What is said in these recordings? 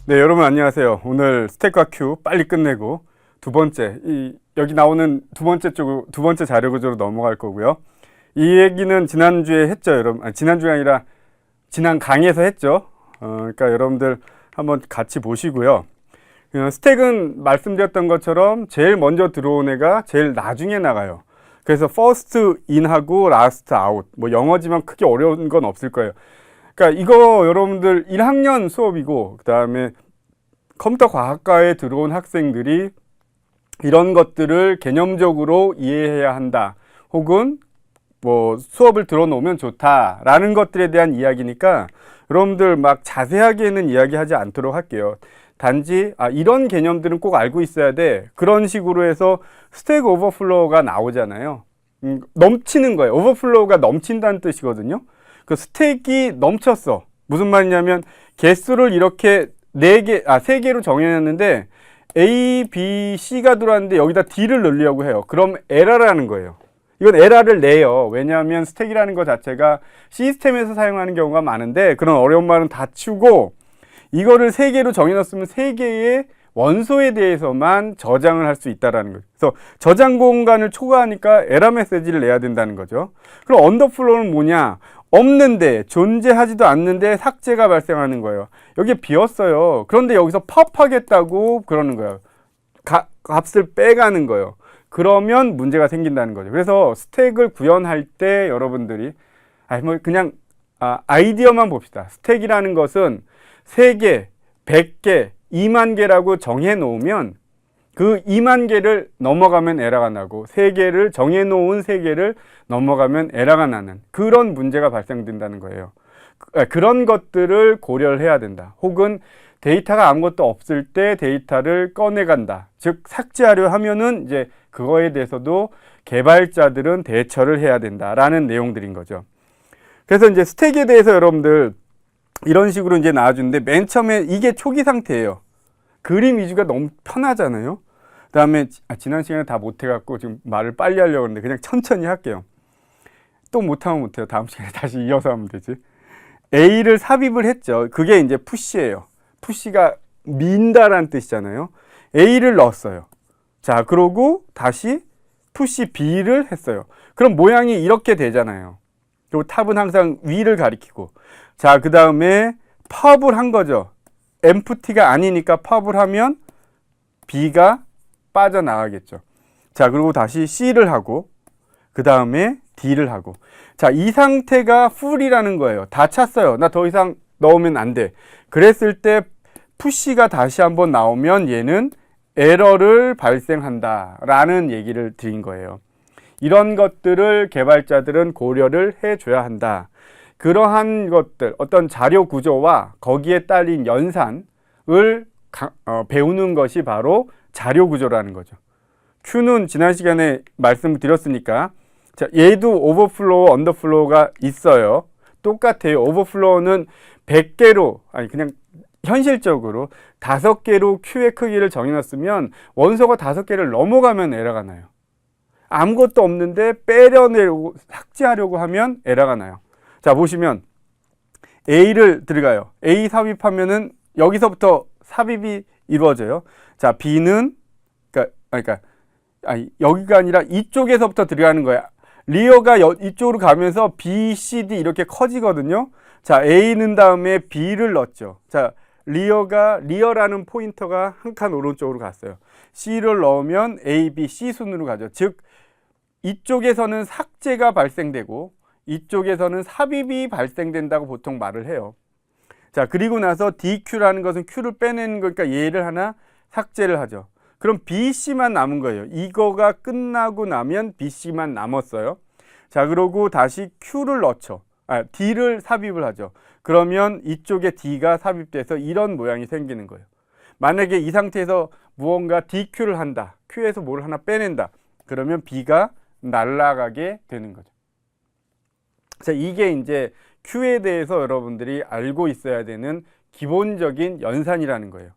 네, 여러분 안녕하세요. 오늘 스택과 큐 빨리 끝내고 두 번째, 여기 나오는 두 번째 자료 구조로 넘어갈 거고요. 이 얘기는 지난주에 했죠, 여러분. 지난주가 아니라 지난 강의에서 했죠. 그러니까 여러분들 한번 같이 보시고요. 스택은 말씀드렸던 것처럼 제일 먼저 들어온 애가 제일 나중에 나가요. 그래서 first in하고 last out. 뭐 영어지만 크게 어려운 건 없을 거예요. 그러니까 이거 여러분들 1학년 수업이고, 그 다음에 컴퓨터 과학과에 들어온 학생들이 이런 것들을 개념적으로 이해해야 한다, 혹은 뭐 수업을 들어놓으면 좋다라는 것들에 대한 이야기니까 여러분들 막 자세하게는 이야기하지 않도록 할게요. 단지 이런 개념들은 꼭 알고 있어야 돼, 그런 식으로 해서 스택 오버플로우가 나오잖아요. 넘치는 거예요. 오버플로우가 넘친다는 뜻이거든요. 그 스택이 넘쳤어. 무슨 말이냐면 개수를 이렇게 3개로 정해놨는데 A, B, C가 들어왔는데 여기다 D를 넣으려고 해요. 그럼 에러라는 거예요. 이건 에러를 내요. 왜냐하면 스택이라는 것 자체가 시스템에서 사용하는 경우가 많은데 그런 어려운 말은 다 치우고 이거를 3개로 정해놨으면 3개의 원소에 대해서만 저장을 할 수 있다는 거죠. 그래서 저장 공간을 초과하니까 에러 메시지를 내야 된다는 거죠. 그럼 언더플로우는 뭐냐? 없는데, 존재하지도 않는데 삭제가 발생하는 거예요. 여기 비었어요. 그런데 여기서 팝하겠다고 그러는 거예요. 값을 빼가는 거예요. 그러면 문제가 생긴다는 거죠. 그래서 스택을 구현할 때 여러분들이 그냥 아이디어만 봅시다. 스택이라는 것은 3개, 100개, 2만 개라고 정해 놓으면 그 2만 개를 넘어가면 에러가 나고 3개를 정해 놓은 3개를 넘어가면 에러가 나는 그런 문제가 발생된다는 거예요. 그런 것들을 고려를 해야 된다. 혹은 데이터가 아무것도 없을 때 데이터를 꺼내간다. 즉 삭제하려 하면은 이제 그거에 대해서도 개발자들은 대처를 해야 된다라는 내용들인 거죠. 그래서 이제 스택에 대해서 여러분들 이런 식으로 이제 나와주는데 맨 처음에 이게 초기 상태예요. 그림 위주가 너무 편하잖아요. 그 다음에 지난 시간에 다 못해갖고 지금 말을 빨리 하려고 했는데 그냥 천천히 할게요. 또 못하면 못해요. 다음 시간에 다시 이어서 하면 되지. A를 삽입을 했죠. 그게 이제 푸시예요. 푸시가 민다라는 뜻이잖아요. A를 넣었어요. 자, 그러고 다시 푸시 B를 했어요. 그럼 모양이 이렇게 되잖아요. 그리고 탑은 항상 위를 가리키고. 자, 그 다음에 팝을 한 거죠. empty가 아니니까 팝을 하면 B가 빠져나가겠죠. 자, 그리고 다시 C를 하고 그 다음에 D를 하고. 자, 이 상태가 full이라는 거예요. 다 찼어요. 나 더 이상 넣으면 안 돼. 그랬을 때 푸시가 다시 한번 나오면 얘는 에러를 발생한다 라는 얘기를 드린 거예요. 이런 것들을 개발자들은 고려를 해줘야 한다. 그러한 것들, 어떤 자료 구조와 거기에 딸린 연산을 배우는 것이 바로 자료 구조라는 거죠. Q는 지난 시간에 말씀드렸으니까, 자, 얘도 오버플로우, 언더플로우가 있어요. 똑같아요. 오버플로우는 100개로, 그냥 현실적으로 5개로 Q의 크기를 정해놨으면 원소가 5개를 넘어가면 에러가 나요. 아무것도 없는데 빼려내려고, 삭제하려고 하면 에러가 나요. 자, 보시면 A를 들어가요. A 삽입하면은 여기서부터 삽입이 이루어져요. 자, B는 여기가 아니라 이쪽에서부터 들어가는 거야. 리어가 이쪽으로 가면서 B, C, D 이렇게 커지거든요. 자, A는 다음에 B를 넣었죠. 자, 리어라는 포인터가 한 칸 오른쪽으로 갔어요. C를 넣으면 A, B, C 순으로 가죠. 즉 이쪽에서는 삭제가 발생되고 이쪽에서는 삽입이 발생된다고 보통 말을 해요. 자, 그리고 나서 DQ라는 것은 Q를 빼내는 거니까 얘를 하나 삭제를 하죠. 그럼 BC만 남은 거예요. 이거가 끝나고 나면 BC만 남았어요. 자, 그러고 다시 Q를 넣죠. D를 삽입을 하죠. 그러면 이쪽에 D가 삽입돼서 이런 모양이 생기는 거예요. 만약에 이 상태에서 무언가 DQ를 한다. Q에서 뭘 하나 빼낸다. 그러면 B가 날아가게 되는 거죠. 자, 이게 이제 Q에 대해서 여러분들이 알고 있어야 되는 기본적인 연산이라는 거예요.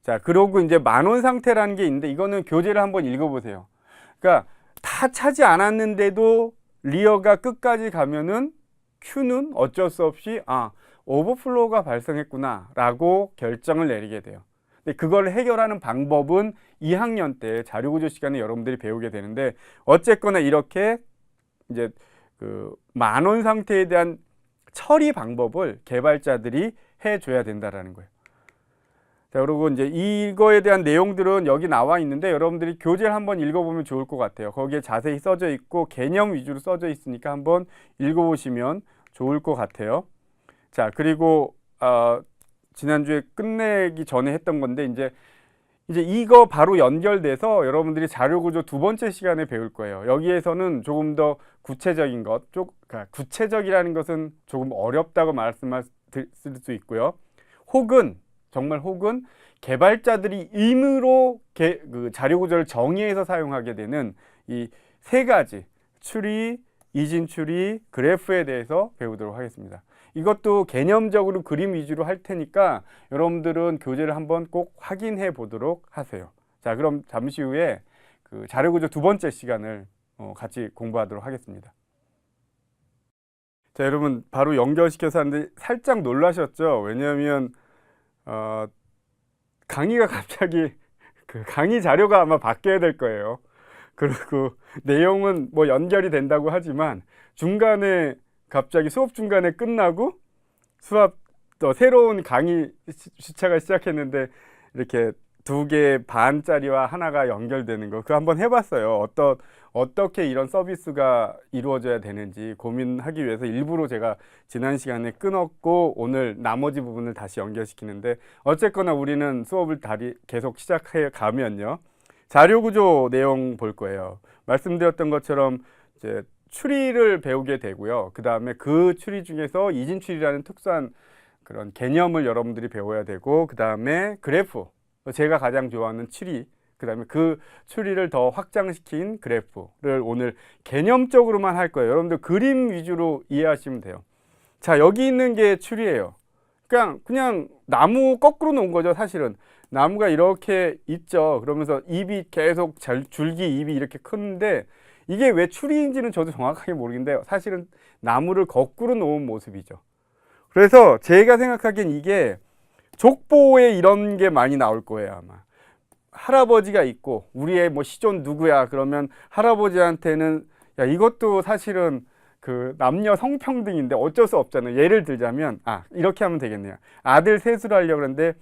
자, 그러고 이제 만원 상태라는 게 있는데 이거는 교재를 한번 읽어보세요. 그러니까 다 차지 않았는데도 리어가 끝까지 가면은 Q는 어쩔 수 없이 오버플로우가 발생했구나라고 결정을 내리게 돼요. 근데 그걸 해결하는 방법은 2학년 때 자료구조 시간에 여러분들이 배우게 되는데, 어쨌거나 이렇게 이제 그 만원 상태에 대한 처리 방법을 개발자들이 해줘야 된다라는 거예요. 자, 그리고 이제 이거에 대한 내용들은 여기 나와 있는데 여러분들이 교재를 한번 읽어보면 좋을 것 같아요. 거기에 자세히 써져 있고 개념 위주로 써져 있으니까 한번 읽어보시면 좋을 것 같아요. 자, 그리고 지난주에 끝내기 전에 했던 건데 이제 이거 바로 연결돼서 여러분들이 자료구조 두 번째 시간에 배울 거예요. 여기에서는 조금 더 구체적인 것, 그러니까 구체적이라는 것은 조금 어렵다고 말씀할 수 있고요. 혹은 개발자들이 임의로 그 자료구조를 정의해서 사용하게 되는 이 세 가지 추리, 이진 추리, 그래프에 대해서 배우도록 하겠습니다. 이것도 개념적으로 그림 위주로 할 테니까 여러분들은 교재를 한번 꼭 확인해 보도록 하세요. 자, 그럼 잠시 후에 그 자료구조 두 번째 시간을 같이 공부하도록 하겠습니다. 자, 여러분 바로 연결시켜서 하는데 살짝 놀라셨죠? 왜냐하면 강의가 갑자기 그 강의 자료가 아마 바뀌어야 될 거예요. 그리고 내용은 뭐 연결이 된다고 하지만 중간에 갑자기 수업 중간에 끝나고 수업 또 새로운 강의 시차가 시작했는데 이렇게 2개 반짜리와 하나가 연결되는 거, 그거 한번 해봤어요. 어떻게 이런 서비스가 이루어져야 되는지 고민하기 위해서 일부러 제가 지난 시간에 끊었고 오늘 나머지 부분을 다시 연결시키는데, 어쨌거나 우리는 수업을 계속 시작해 가면요, 자료구조 내용 볼 거예요. 말씀드렸던 것처럼 이제 추리를 배우게 되고요. 그 다음에 그 추리 중에서 이진추리라는 특수한 그런 개념을 여러분들이 배워야 되고, 그 다음에 그래프, 제가 가장 좋아하는 추리, 그 다음에 그 추리를 더 확장시킨 그래프를 오늘 개념적으로만 할 거예요. 여러분들 그림 위주로 이해하시면 돼요. 자, 여기 있는 게 추리예요. 그냥 나무 거꾸로 놓은 거죠. 사실은 나무가 이렇게 있죠. 그러면서 잎이 계속 줄기 잎이 이렇게 큰데 이게 왜 추리인지는 저도 정확하게 모르겠는데 사실은 나무를 거꾸로 놓은 모습이죠. 그래서 제가 생각하기엔 이게 족보에 이런 게 많이 나올 거예요. 아마 할아버지가 있고 우리의 뭐 시존 누구야 그러면 할아버지한테는 야, 이것도 사실은 그 남녀 성평등인데 어쩔 수 없잖아요. 예를 들자면 이렇게 하면 되겠네요. 아들 셋으로 하려고 그러는데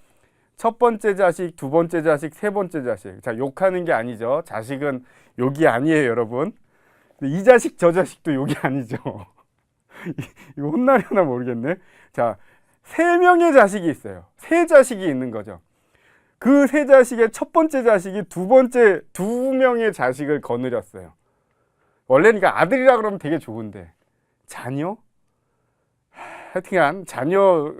첫 번째 자식, 두 번째 자식, 세 번째 자식. 자, 욕하는 게 아니죠. 자식은 욕이 아니에요, 여러분. 이 자식 저 자식도 욕이 아니죠. 이거 혼나려나 모르겠네. 자, 3명의 자식이 있어요. 3자식이 있는 거죠. 그 3자식의 첫 번째 자식이 두 명의 자식을 거느렸어요. 원래는 그러니까 아들이라 그러면 되게 좋은데 자녀? 하여튼간 자녀,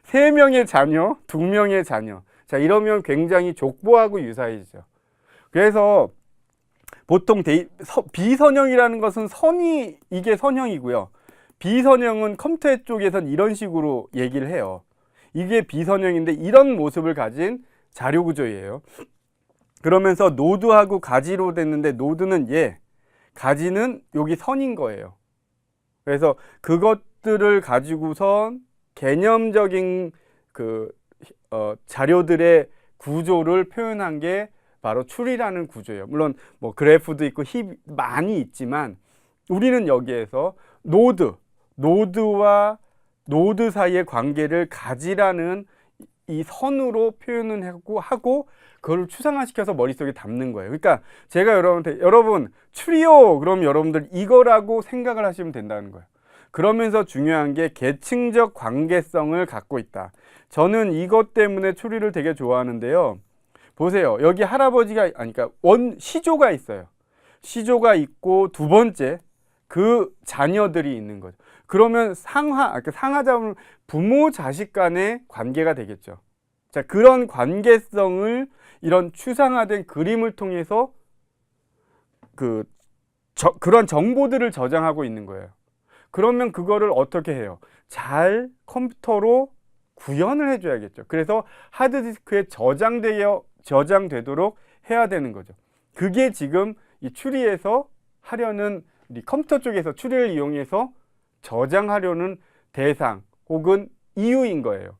3명의 자녀, 2명의 자녀. 자, 이러면 굉장히 족보하고 유사해지죠. 그래서 보통 비선형이라는 것은 이게 선형이고요. 비선형은 컴퓨터 쪽에서는 이런 식으로 얘기를 해요. 이게 비선형인데 이런 모습을 가진 자료구조예요. 그러면서 노드하고 가지로 됐는데 노드는 가지는 여기 선인 거예요. 그래서 그것들을 가지고선 개념적인 자료들의 구조를 표현한 게 바로 추리라는 구조예요. 물론 뭐 그래프도 있고 많이 있지만 우리는 여기에서 노드와 노드 사이의 관계를 가지라는 이 선으로 표현을 하고 그걸 추상화시켜서 머릿속에 담는 거예요. 그러니까 제가 여러분 추리요 그럼 여러분들 이거라고 생각을 하시면 된다는 거예요. 그러면서 중요한 게 계층적 관계성을 갖고 있다. 저는 이것 때문에 추리를 되게 좋아하는데요. 보세요. 여기 할아버지가 그러니까 시조가 있어요. 시조가 있고 두 번째 그 자녀들이 있는 거죠. 그러면 상하자면 부모 자식 간의 관계가 되겠죠. 자, 그런 관계성을 이런 추상화된 그림을 통해서 그런 정보들을 저장하고 있는 거예요. 그러면 그거를 어떻게 해요? 잘 컴퓨터로 구현을 해줘야겠죠. 그래서 하드디스크에 저장되도록 해야 되는 거죠. 그게 지금 이 추리에서 하려는 우리 컴퓨터 쪽에서 추리를 이용해서 저장하려는 대상 혹은 이유인 거예요.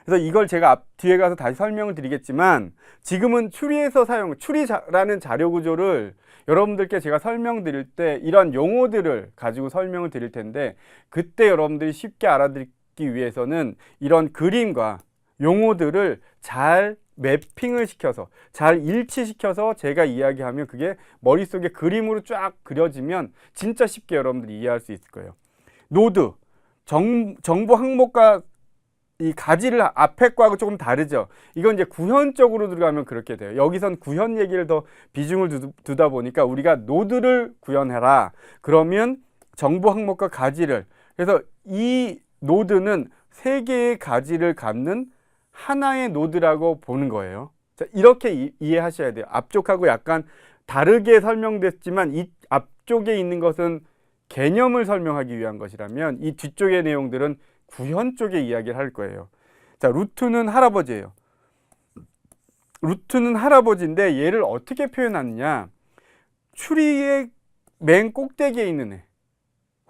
그래서 이걸 제가 뒤에 가서 다시 설명을 드리겠지만 지금은 추리에서 추리라는 자료 구조를 여러분들께 제가 설명드릴 때 이런 용어들을 가지고 설명을 드릴 텐데 그때 여러분들이 쉽게 알아듣기 위해서는 이런 그림과 용어들을 잘 매핑을 시켜서 잘 일치시켜서 제가 이야기하면 그게 머릿속에 그림으로 쫙 그려지면 진짜 쉽게 여러분들이 이해할 수 있을 거예요. 노드, 정보 항목과 이 가지를 앞에 거하고 조금 다르죠. 이건 이제 구현적으로 들어가면 그렇게 돼요. 여기선 구현 얘기를 더 비중을 두다 보니까 우리가 노드를 구현해라. 그러면 정보 항목과 가지를. 그래서 이 노드는 세 개의 가지를 갖는 하나의 노드라고 보는 거예요. 자, 이렇게 이해하셔야 돼요. 앞쪽하고 약간 다르게 설명됐지만 이 앞쪽에 있는 것은 개념을 설명하기 위한 것이라면 이 뒤쪽의 내용들은 구현 쪽의 이야기를 할 거예요. 자, 루트는 할아버지예요. 루트는 할아버지인데 얘를 어떻게 표현하느냐? 추리의 맨 꼭대기에 있는 애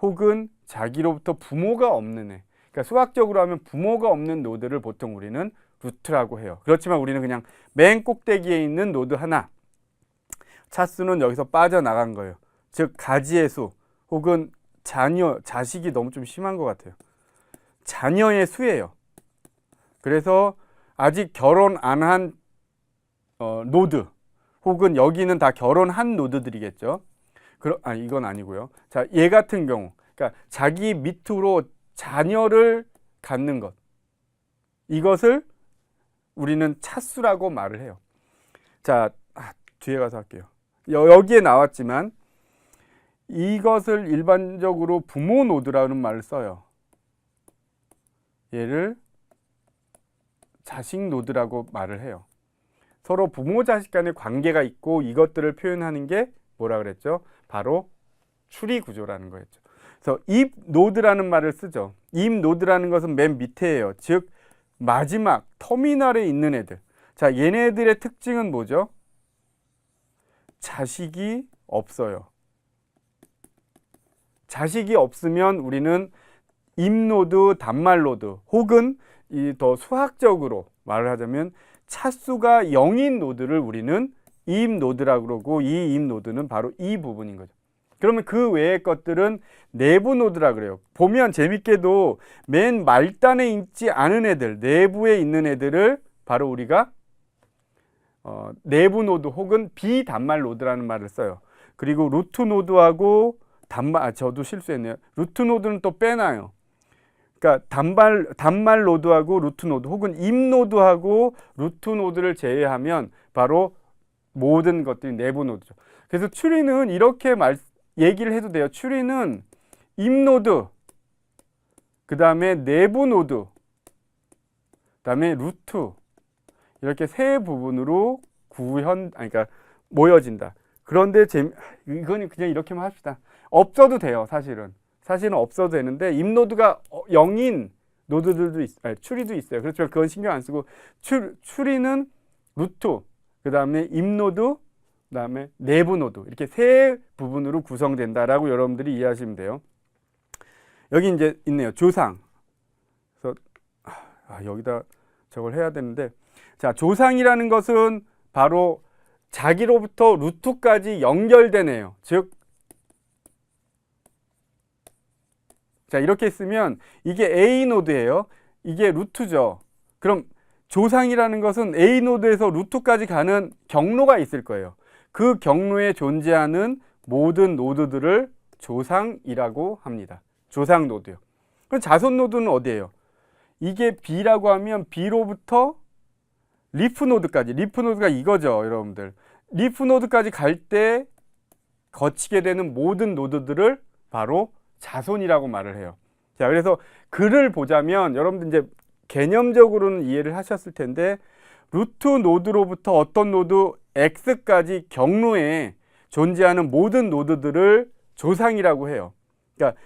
혹은 자기로부터 부모가 없는 애, 그러니까 수학적으로 하면 부모가 없는 노드를 보통 우리는 루트라고 해요. 그렇지만 우리는 그냥 맨 꼭대기에 있는 노드 하나, 차수는 여기서 빠져나간 거예요. 즉 가지의 수 혹은 자식이 너무 좀 심한 것 같아요. 자녀의 수예요. 그래서 아직 결혼 안 한 노드 혹은 여기는 다 결혼한 노드들이겠죠. 이건 아니고요. 자, 얘 같은 경우, 그러니까 자기 밑으로 자녀를 갖는 것, 이것을 우리는 차수라고 말을 해요. 자, 뒤에 가서 할게요. 여기에 나왔지만 이것을 일반적으로 부모 노드라는 말을 써요. 얘를 자식 노드라고 말을 해요. 서로 부모 자식 간의 관계가 있고 이것들을 표현하는 게 뭐라 그랬죠? 바로 추리 구조라는 거였죠. 그래서 입 노드라는 말을 쓰죠. 입 노드라는 것은 맨 밑에예요. 즉 마지막 터미널에 있는 애들. 자, 얘네들의 특징은 뭐죠? 자식이 없어요. 자식이 없으면 우리는 입노드, 단말노드 혹은 이 더 수학적으로 말을 하자면 차수가 0인 노드를 우리는 입노드라고 그러고 이 입노드는 바로 이 부분인 거죠. 그러면 그 외의 것들은 내부 노드라 그래요. 보면 재밌게도 맨 말단에 있지 않은 애들, 내부에 있는 애들을 바로 우리가 내부 노드 혹은 비단말 노드라는 말을 써요. 그리고 루트 노드하고 저도 실수했네요. 루트 노드는 또 빼놔요. 그러니까 단말 노드하고 루트 노드 혹은 입 노드하고 루트 노드를 제외하면 바로 모든 것들이 내부 노드죠. 그래서 추리는 이렇게 얘기를 해도 돼요. 추리는 입 노드, 그 다음에 내부 노드, 그 다음에 루트, 이렇게 세 부분으로 그러니까 모여진다. 그런데 이거는 그냥 이렇게만 합시다. 없어도 돼요. 사실은 없어도 되는데 입노드가 0인 노드들도 추리도 있어요. 그렇지만 그건 신경 안 쓰고 추리는 루트, 그 다음에 입노드, 그 다음에 내부 노드, 이렇게 세 부분으로 구성된다라고 여러분들이 이해하시면 돼요. 여기 이제 있네요. 조상. 그래서 여기다 저걸 해야 되는데, 자, 조상이라는 것은 바로 자기로부터 루트까지 연결된 애예요. 즉, 자, 이렇게 있으면 이게 A 노드예요. 이게 루트죠. 그럼 조상이라는 것은 A 노드에서 루트까지 가는 경로가 있을 거예요. 그 경로에 존재하는 모든 노드들을 조상이라고 합니다. 조상 노드요. 그럼 자손 노드는 어디예요? 이게 B라고 하면 B로부터 리프 노드까지, 리프 노드가 이거죠, 여러분들. 리프 노드까지 갈 때 거치게 되는 모든 노드들을 바로 자손이라고 말을 해요. 자, 그래서 글을 보자면 여러분들 이제 개념적으로는 이해를 하셨을 텐데, 루트 노드로부터 어떤 노드 X까지 경로에 존재하는 모든 노드들을 조상이라고 해요. 그러니까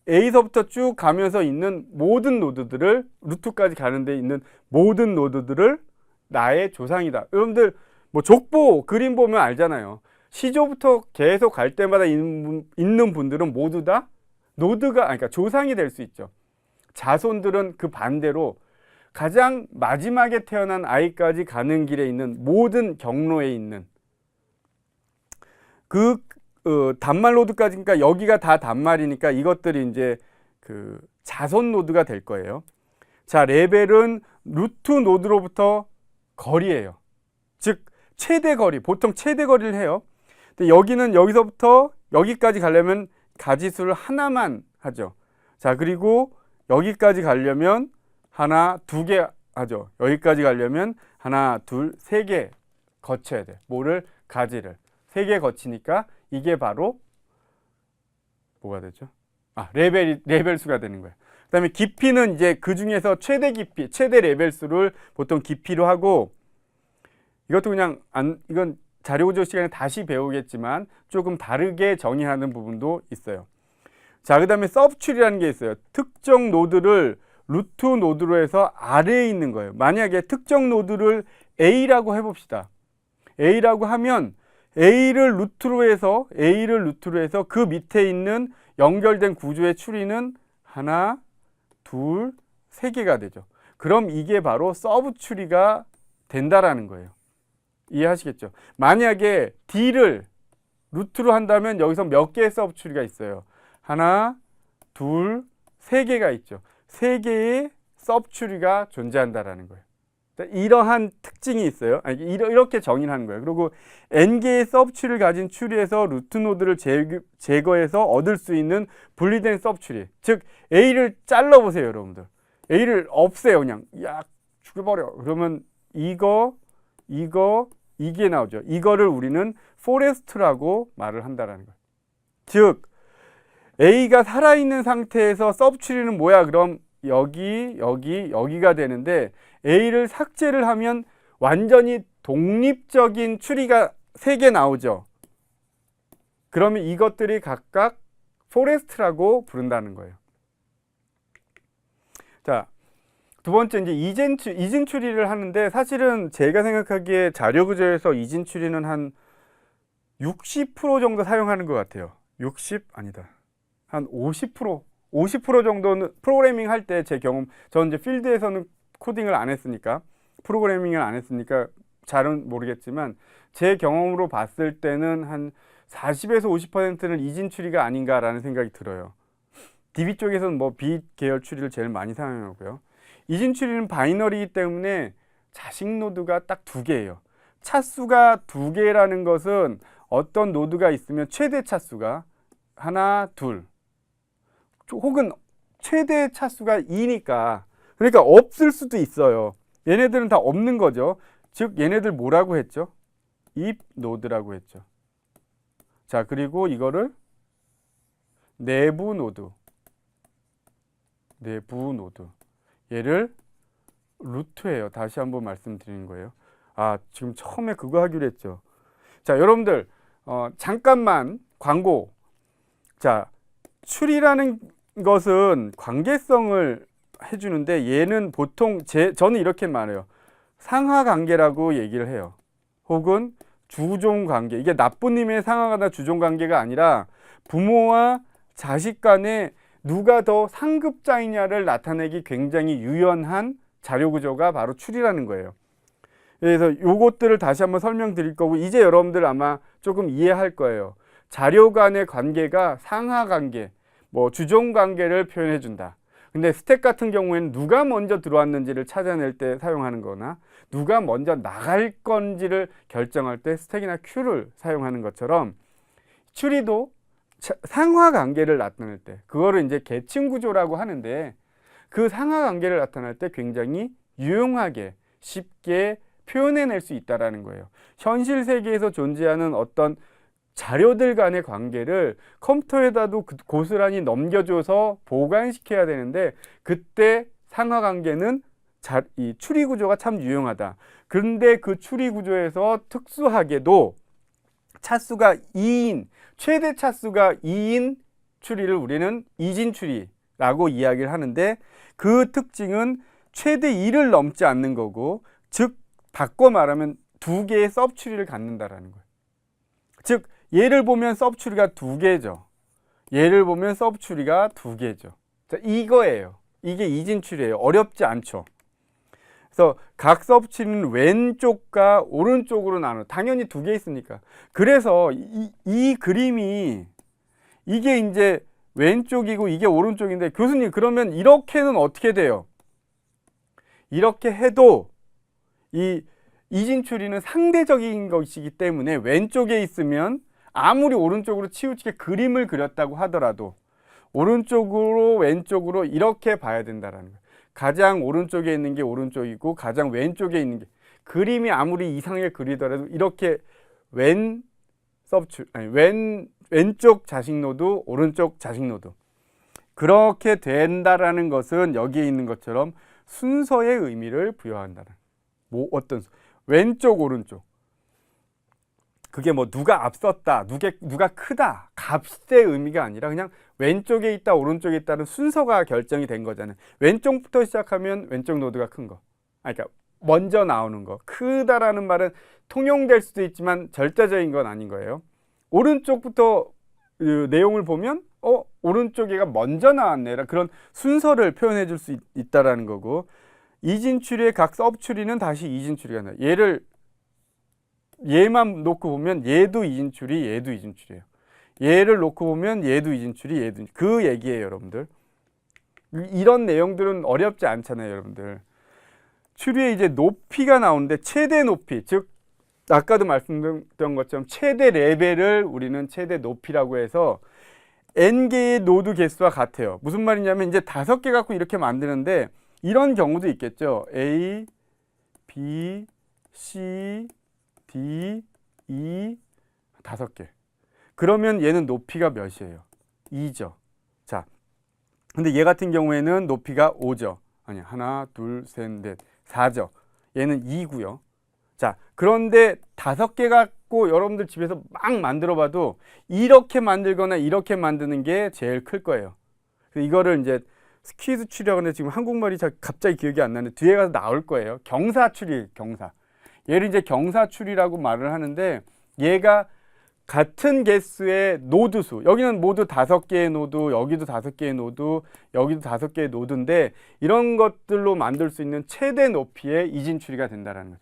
A서부터 쭉 가면서 있는 모든 노드들을, 루트까지 가는 데 있는 모든 노드들을 나의 조상이다. 여러분들 뭐 족보 그림 보면 알잖아요. 시조부터 계속 갈 때마다 있는 분들은 모두 다 노드가, 그러니까 조상이 될 수 있죠. 자손들은 그 반대로 가장 마지막에 태어난 아이까지 가는 길에 있는 모든 경로에 있는 그 단말 노드까지, 그러니까 여기가 다 단말이니까 이것들이 이제 그 자손 노드가 될 거예요. 자, 레벨은 루트 노드로부터 거리예요. 즉 최대 거리, 보통 최대 거리를 해요. 근데 여기는 여기서부터 여기까지 가려면 가지수를 하나만 하죠. 자, 그리고 여기까지 가려면 하나, 두 개 하죠. 여기까지 가려면 하나, 둘, 세 개 거쳐야 돼. 뭐를? 가지를. 세 개 거치니까 이게 바로 뭐가 되죠? 레벨 수가 되는 거예요. 그 다음에 깊이는 이제 그 중에서 최대 깊이, 최대 레벨 수를 보통 깊이로 하고, 이것도 그냥 이건 자료구조 시간에 다시 배우겠지만 조금 다르게 정의하는 부분도 있어요. 자, 그 다음에 서브트리라는 게 있어요. 특정 노드를 루트 노드로 해서 아래에 있는 거예요. 만약에 특정 노드를 A라고 해봅시다. A라고 하면 A를 루트로 해서 그 밑에 있는 연결된 구조의 추리는 하나, 둘, 세 개가 되죠. 그럼 이게 바로 서브 추리가 된다라는 거예요. 이해하시겠죠? 만약에 D를 루트로 한다면 여기서 몇 개의 서브 추리가 있어요? 하나, 둘, 세 개가 있죠. 세 개의 서브 추리가 존재한다라는 거예요. 이러한 특징이 있어요. 이렇게 정의를 하는 거예요. 그리고 n개의 서브 추리를 가진 추리에서 루트 노드를 제거해서 얻을 수 있는 분리된 서브 추리. 즉 A를 잘라 보세요, 여러분들. A를 없애요, 그냥. 야, 죽여버려. 그러면 이게 나오죠. 이거를 우리는 포레스트라고 말을 한다라는 거예요. 즉 A가 살아있는 상태에서 서브 추리는 뭐야? 그럼 여기가 되는데 A를 삭제를 하면 완전히 독립적인 추리가 3개 나오죠. 그러면 이것들이 각각 포레스트라고 부른다는 거예요. 자, 두 번째 이제 이진 추리를 하는데, 사실은 제가 생각하기에 자료 구조에서 이진 추리는 한 60% 정도 사용하는 것 같아요. 60? 아니다. 한 50% 정도는 프로그래밍 할 때 제 경험, 저는 이제 필드에서는 코딩을 안 했으니까, 프로그래밍을 안 했으니까 잘은 모르겠지만 제 경험으로 봤을 때는 한 40에서 50%는 이진 추리가 아닌가라는 생각이 들어요. DB 쪽에서는 뭐 B 계열 추리를 제일 많이 사용하고요. 이진 추리는 바이너리이기 때문에 자식 노드가 딱 2개예요. 차수가 2개라는 것은 어떤 노드가 있으면 최대 차수가 하나, 둘, 혹은 최대 차수가 2니까, 그러니까 없을 수도 있어요. 얘네들은 다 없는 거죠. 즉 얘네들 뭐라고 했죠? if 노드라고 했죠. 자, 그리고 이거를 내부 노드, 얘를 루트예요. 다시 한번 말씀드리는 거예요. 지금 처음에 그거 하기로 했죠. 자, 여러분들 잠깐만 광고. 자, 추리라는 것은 관계성을 해주는데, 얘는 보통 저는 이렇게 말해요. 상하관계라고 얘기를 해요. 혹은 주종관계. 이게 나쁜 의미의 상하나 주종관계가 아니라 부모와 자식 간에 누가 더 상급자이냐를 나타내기 굉장히 유연한 자료구조가 바로 추리라는 거예요. 그래서 요것들을 다시 한번 설명드릴 거고, 이제 여러분들 아마 조금 이해할 거예요. 자료 간의 관계가 상하관계, 뭐 주종관계를 표현해 준다. 근데 스택 같은 경우에는 누가 먼저 들어왔는지를 찾아낼 때 사용하는 거나 누가 먼저 나갈 건지를 결정할 때 스택이나 큐를 사용하는 것처럼, 추리도 상하관계를 나타낼 때, 그거를 이제 계층 구조라고 하는데, 그 상하관계를 나타낼 때 굉장히 유용하게 쉽게 표현해낼 수 있다는 거예요. 현실 세계에서 존재하는 어떤 자료들 간의 관계를 컴퓨터에다도 고스란히 넘겨줘서 보관시켜야 되는데, 그때 상하관계는 이 추리 구조가 참 유용하다. 그런데 그 추리 구조에서 특수하게도 차수가 2인, 최대 차수가 2인 추리를 우리는 이진 추리라고 이야기를 하는데, 그 특징은 최대 2를 넘지 않는 거고, 즉 바꿔 말하면 2개의 서브 추리를 갖는다라는 거예요. 즉 얘를 보면 서브 추리가 2개죠. 얘를 보면 서브 추리가 2개죠. 자, 이거예요. 이게 이진출이에요. 어렵지 않죠. 그래서 각 서브트리는 왼쪽과 오른쪽으로 나눠. 당연히 두 개 있으니까. 그래서 이 그림이 이게 이제 왼쪽이고 이게 오른쪽인데, 교수님 그러면 이렇게는 어떻게 돼요? 이렇게 해도 이 이진출이는 상대적인 것이기 때문에 왼쪽에 있으면 아무리 오른쪽으로 치우치게 그림을 그렸다고 하더라도 오른쪽으로 왼쪽으로 이렇게 봐야 된다라는 거예요. 가장 오른쪽에 있는 게 오른쪽이고 가장 왼쪽에 있는 게, 그림이 아무리 이상하게 그리더라도 이렇게 왼쪽 자식 노드, 오른쪽 자식 노드, 그렇게 된다라는 것은 여기에 있는 것처럼 순서의 의미를 부여한다는, 뭐 어떤 왼쪽 오른쪽, 그게 뭐 누가 앞섰다, 누가 크다, 값의 의미가 아니라 그냥 왼쪽에 있다 오른쪽에 있다는 순서가 결정이 된 거잖아요. 왼쪽부터 시작하면 왼쪽 노드가 큰 거, 그러니까 먼저 나오는 거. 크다라는 말은 통용될 수도 있지만 절대적인 건 아닌 거예요. 오른쪽부터 그 내용을 보면 오른쪽에가 먼저 나왔네, 그런 순서를 표현해 줄 수 있다라는 거고, 이진출의 각 서브추리는 다시 이진출이가 나요. 얘만 놓고 보면 얘도 이진출이, 얘도 이진출이에요. 얘를 놓고 보면 얘도 이진출이, 얘도, 그 얘기예요, 여러분들. 이런 내용들은 어렵지 않잖아요, 여러분들. 추리에 이제 높이가 나오는데, 최대 높이, 즉 아까도 말씀드렸던 것처럼 최대 레벨을 우리는 최대 높이라고 해서 n개의 노드 개수와 같아요. 무슨 말이냐면 이제 5개 갖고 이렇게 만드는데 이런 경우도 있겠죠. A, B, C, D, E, 5개. 그러면 얘는 높이가 몇이에요? 2죠. 자, 근데 얘 같은 경우에는 높이가 5죠. 아니, 하나, 둘, 셋, 넷, 4죠. 얘는 2고요. 자, 그런데 5개 갖고 여러분들 집에서 막 만들어 봐도 이렇게 만들거나 이렇게 만드는 게 제일 클 거예요. 그래서 이거를 이제 스퀴즈 추리라고 하는데 지금 한국말이 갑자기 기억이 안 나는데 뒤에 가서 나올 거예요. 경사 추리, 경사. 얘를 이제 경사 추리라고 말을 하는데, 얘가 같은 개수의 노드 수, 여기는 모두 5개의 노드, 여기도 5개의 노드, 여기도 5개의 노드인데 이런 것들로 만들 수 있는 최대 높이의 이진추리가 된다는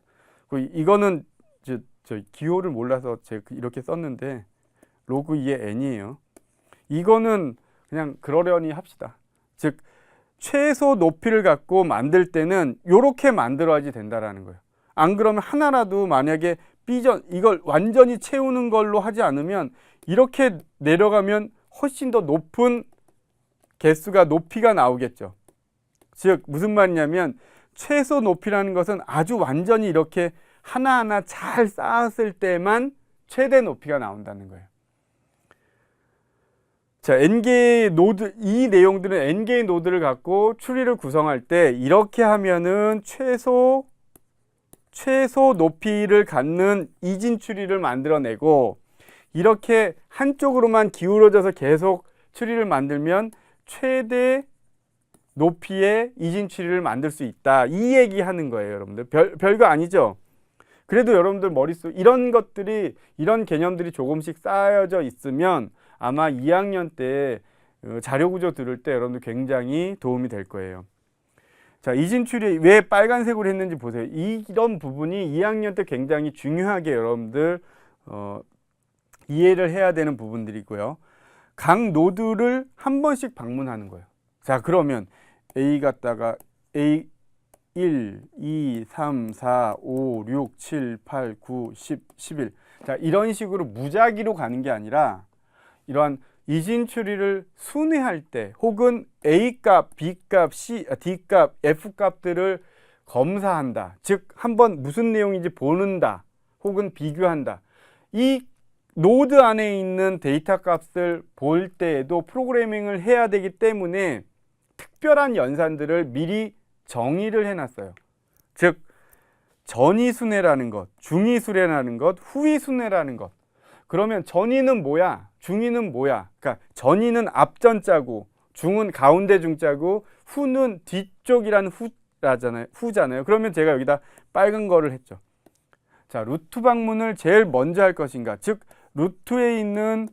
거죠. 이거는 저 기호를 몰라서 제가 이렇게 썼는데 로그 2의 n이에요. 이거는 그냥 그러려니 합시다. 즉 최소 높이를 갖고 만들 때는 이렇게 만들어야지 된다라는 거예요. 안 그러면 하나라도 만약에 이걸 완전히 채우는 걸로 하지 않으면 이렇게 내려가면 훨씬 더 높은 개수가, 높이가 나오겠죠. 즉 무슨 말이냐면 최소 높이라는 것은 아주 완전히 이렇게 하나하나 잘 쌓았을 때만 최대 높이가 나온다는 거예요. 자, n개의 노드, 이 내용들은 n개의 노드를 갖고 추리를 구성할 때 이렇게 하면은 최소 높이를 갖는 이진 추리를 만들어내고, 이렇게 한쪽으로만 기울어져서 계속 추리를 만들면 최대 높이의 이진 추리를 만들 수 있다. 이 얘기 하는 거예요, 여러분들. 별거 아니죠? 그래도 여러분들 머릿속 이런 것들이, 이런 개념들이 조금씩 쌓여져 있으면 아마 2학년 때 자료 구조 들을 때 여러분들 굉장히 도움이 될 거예요. 자, 이진출이 왜 빨간색으로 했는지 보세요. 이런 부분이 2학년 때 굉장히 중요하게 여러분들 이해를 해야 되는 부분들이고요. 각 노드를 한 번씩 방문하는 거예요. 자, 그러면 A 갔다가 A 1, 2, 3, 4, 5, 6, 7, 8, 9, 10, 11. 자, 이런 식으로 무작위로 가는 게 아니라 이러한 이진 추리를 순회할 때, 혹은 A값, B값, D값, F값들을 검사한다. 즉 한번 무슨 내용인지 보는다, 혹은 비교한다. 이 노드 안에 있는 데이터 값을 볼 때에도 프로그래밍을 해야 되기 때문에 특별한 연산들을 미리 정의를 해놨어요. 즉 전위순회라는 것, 중위순회라는 것, 후위순회라는 것. 그러면 전위는 뭐야? 중위는 뭐야? 그러니까 전위는 앞전자고, 중은 가운데 중자고, 후는 뒤쪽이라는 후잖아요. 그러면 제가 여기다 빨간 거를 했죠. 자, 루트 방문을 제일 먼저 할 것인가? 즉 루트에 있는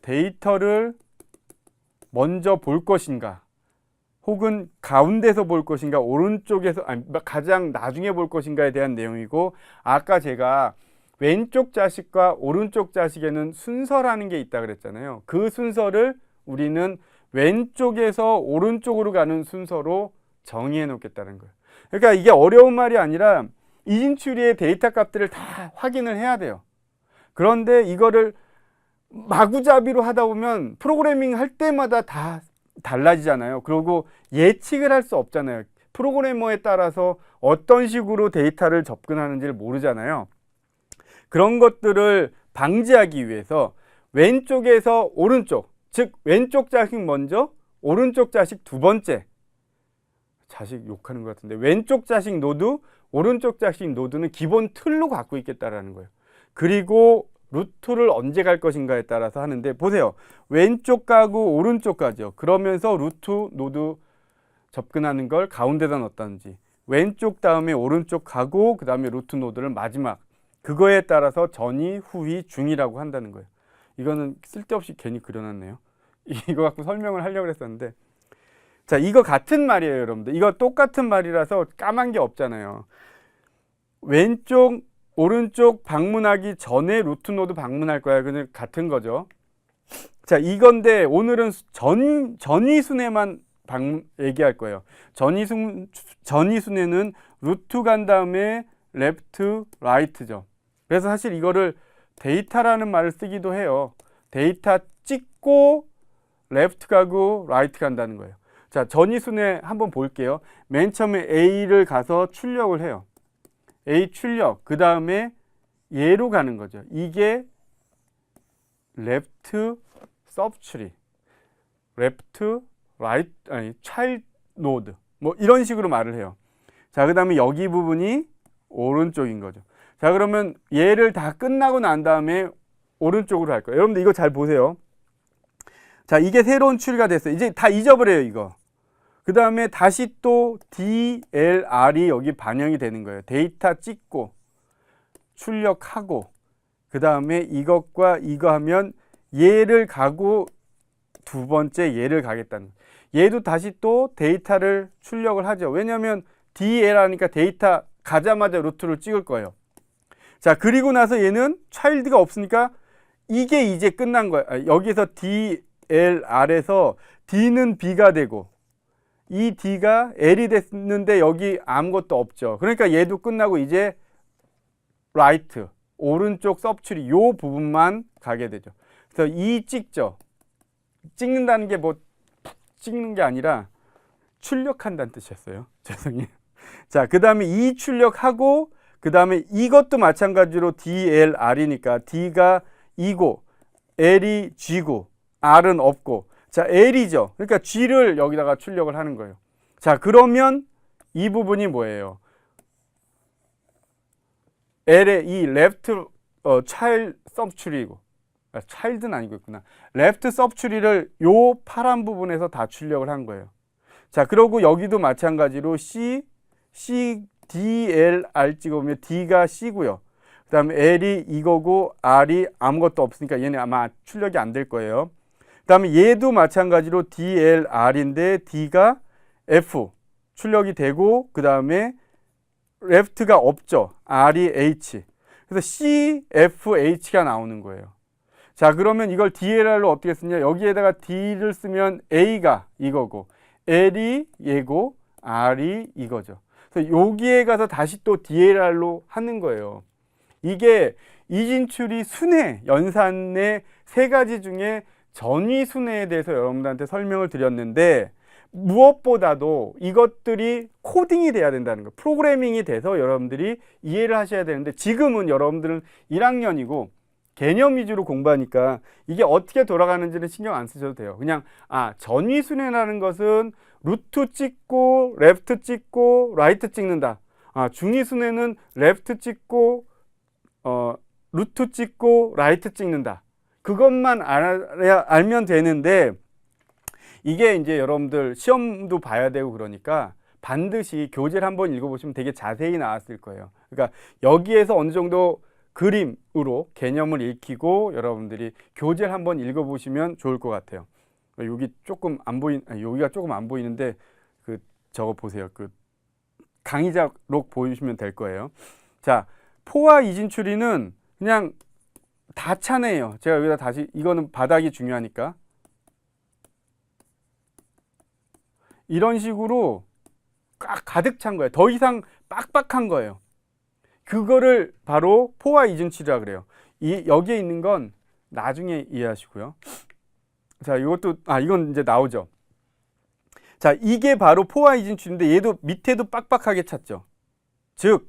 데이터를 먼저 볼 것인가? 혹은 가운데서 볼 것인가, 오른쪽에서, 아니, 가장 나중에 볼 것인가에 대한 내용이고, 아까 제가 왼쪽 자식과 오른쪽 자식에는 순서라는 게 있다 그랬잖아요. 그 순서를 우리는 왼쪽에서 오른쪽으로 가는 순서로 정의해 놓겠다는 거예요. 그러니까 이게 어려운 말이 아니라 이진추리의 데이터 값들을 다 확인을 해야 돼요. 그런데 이거를 마구잡이로 하다 보면 프로그래밍 할 때마다 다 달라지잖아요. 그리고 예측을 할 수 없잖아요. 프로그래머에 따라서 어떤 식으로 데이터를 접근하는지를 모르잖아요. 그런 것들을 방지하기 위해서 왼쪽에서 오른쪽, 즉 왼쪽 자식 먼저, 오른쪽 자식 두 번째. 자식 욕하는 것 같은데, 왼쪽 자식 노드, 오른쪽 자식 노드는 기본 틀로 갖고 있겠다라는 거예요. 그리고 루트를 언제 갈 것인가에 따라서 하는데, 보세요. 왼쪽 가고 오른쪽 가죠. 그러면서 루트 노드 접근하는 걸 가운데다 넣었다든지, 왼쪽 다음에 오른쪽 가고 그 다음에 루트 노드를 마지막, 그거에 따라서 전이, 후이, 중이라고 한다는 거예요. 이거는 쓸데없이 괜히 그려놨네요. 이거 갖고 설명을 하려고 했었는데, 자, 이거 같은 말이에요, 여러분들. 이거 똑같은 말이라서 까만 게 없잖아요. 왼쪽, 오른쪽 방문하기 전에 루트 노드 방문할 거야. 그냥 같은 거죠. 자, 이건데 오늘은 전이순회만 얘기할 거예요. 전이순회는 루트 간 다음에 레프트, 라이트죠. 그래서 사실 이거를 데이터라는 말을 쓰기도 해요. 데이터 찍고 레프트 가고 라이트 간다는 거예요. 자, 전이순회 한번 볼게요. 맨 처음에 A를 가서 출력을 해요. A 출력, 그 다음에 얘로 가는 거죠. 이게 레프트 서브트리, 레프트 라이트, 아니 차일드 노드, 뭐 이런 식으로 말을 해요. 자, 그 다음에 여기 부분이 오른쪽인 거죠. 자, 그러면 얘를 다 끝나고 난 다음에 오른쪽으로 할 거예요. 여러분들 이거 잘 보세요. 자, 이게 새로운 추리가 됐어요. 이제 다 잊어버려요, 이거. 그 다음에 다시 또 DLR이 여기 반영이 되는 거예요. 데이터 찍고 출력하고, 그 다음에 이것과 이거 하면 얘를 가고 두 번째 얘를 가겠다는 거예요. 얘도 다시 또 데이터를 출력을 하죠. 왜냐하면 DL 하니까 데이터 가자마자 루트를 찍을 거예요. 자, 그리고 나서 얘는 차일드가 없으니까 이게 이제 끝난 거예요. 여기서 DLR에서 D는 B가 되고 이 D가 L이 됐는데 여기 아무것도 없죠. 그러니까 얘도 끝나고 이제 라이트, 오른쪽 서브트리 요 부분만 가게 되죠. 그래서 이 찍죠. 찍는다는 게 뭐 찍는 게 아니라 출력한다는 뜻이었어요. 죄송해요. 자, 그 다음에 이 출력하고 그 다음에 이것도 마찬가지로 DLR이니까 D가 E고 L이 G고 R은 없고, 자, L이죠. 그러니까 G를 여기다가 출력을 하는 거예요. 자, 그러면 이 부분이 뭐예요? L의 이 left child subtree고, child는 아니고 있구나. left subtree를 요 파란 부분에서 다 출력을 한 거예요. 자, 그리고 여기도 마찬가지로 DLR 찍어보면 D가 C고요. 그 다음에 L이 이거고 R이 아무것도 없으니까 얘는 아마 출력이 안 될 거예요. 그 다음에 얘도 마찬가지로 DLR인데 D가 F 출력이 되고, 그 다음에 left가 없죠. R이 H. 그래서 CFH가 나오는 거예요. 자, 그러면 이걸 DLR로 어떻게 쓰냐? 여기에다가 D를 쓰면 A가 이거고 L이 얘고 R이 이거죠. 그래서 여기에 가서 다시 또 DLR로 하는 거예요. 이게 이진추리 순회, 연산의 세 가지 중에 전위 순회에 대해서 여러분들한테 설명을 드렸는데, 무엇보다도 이것들이 코딩이 돼야 된다는 거, 프로그래밍이 돼서 여러분들이 이해를 하셔야 되는데, 지금은 여러분들은 1학년이고 개념 위주로 공부하니까 이게 어떻게 돌아가는지는 신경 안 쓰셔도 돼요. 그냥 전위 순회라는 것은 루트 찍고 레프트 찍고 라이트 찍는다. 중위 순회는 레프트 찍고 루트 찍고 라이트 찍는다. 그것만 알면 되는데, 이게 이제 여러분들 시험도 봐야 되고 그러니까 반드시 교재를 한번 읽어보시면 되게 자세히 나왔을 거예요. 그러니까 여기에서 어느 정도 그림으로 개념을 익히고 여러분들이 교재를 한번 읽어보시면 좋을 것 같아요. 여기 조금 안 여기가 조금 안 보이는데 그 저거 보세요. 그 강의자록 보시면 될 거예요. 자, 포화 이진 추리는 그냥 다 차네요. 제가 여기다 다시, 이거는 바닥이 중요하니까 이런 식으로 가득 찬 거예요. 더 이상 빡빡한 거예요. 그거를 바로 포화 이진 추리라 그래요. 여기에 있는 건 나중에 이해하시고요. 자, 이것도 이건 이제 나오죠. 자, 이게 바로 포화 이진 추리인데 얘도 밑에도 빡빡하게 찼죠. 즉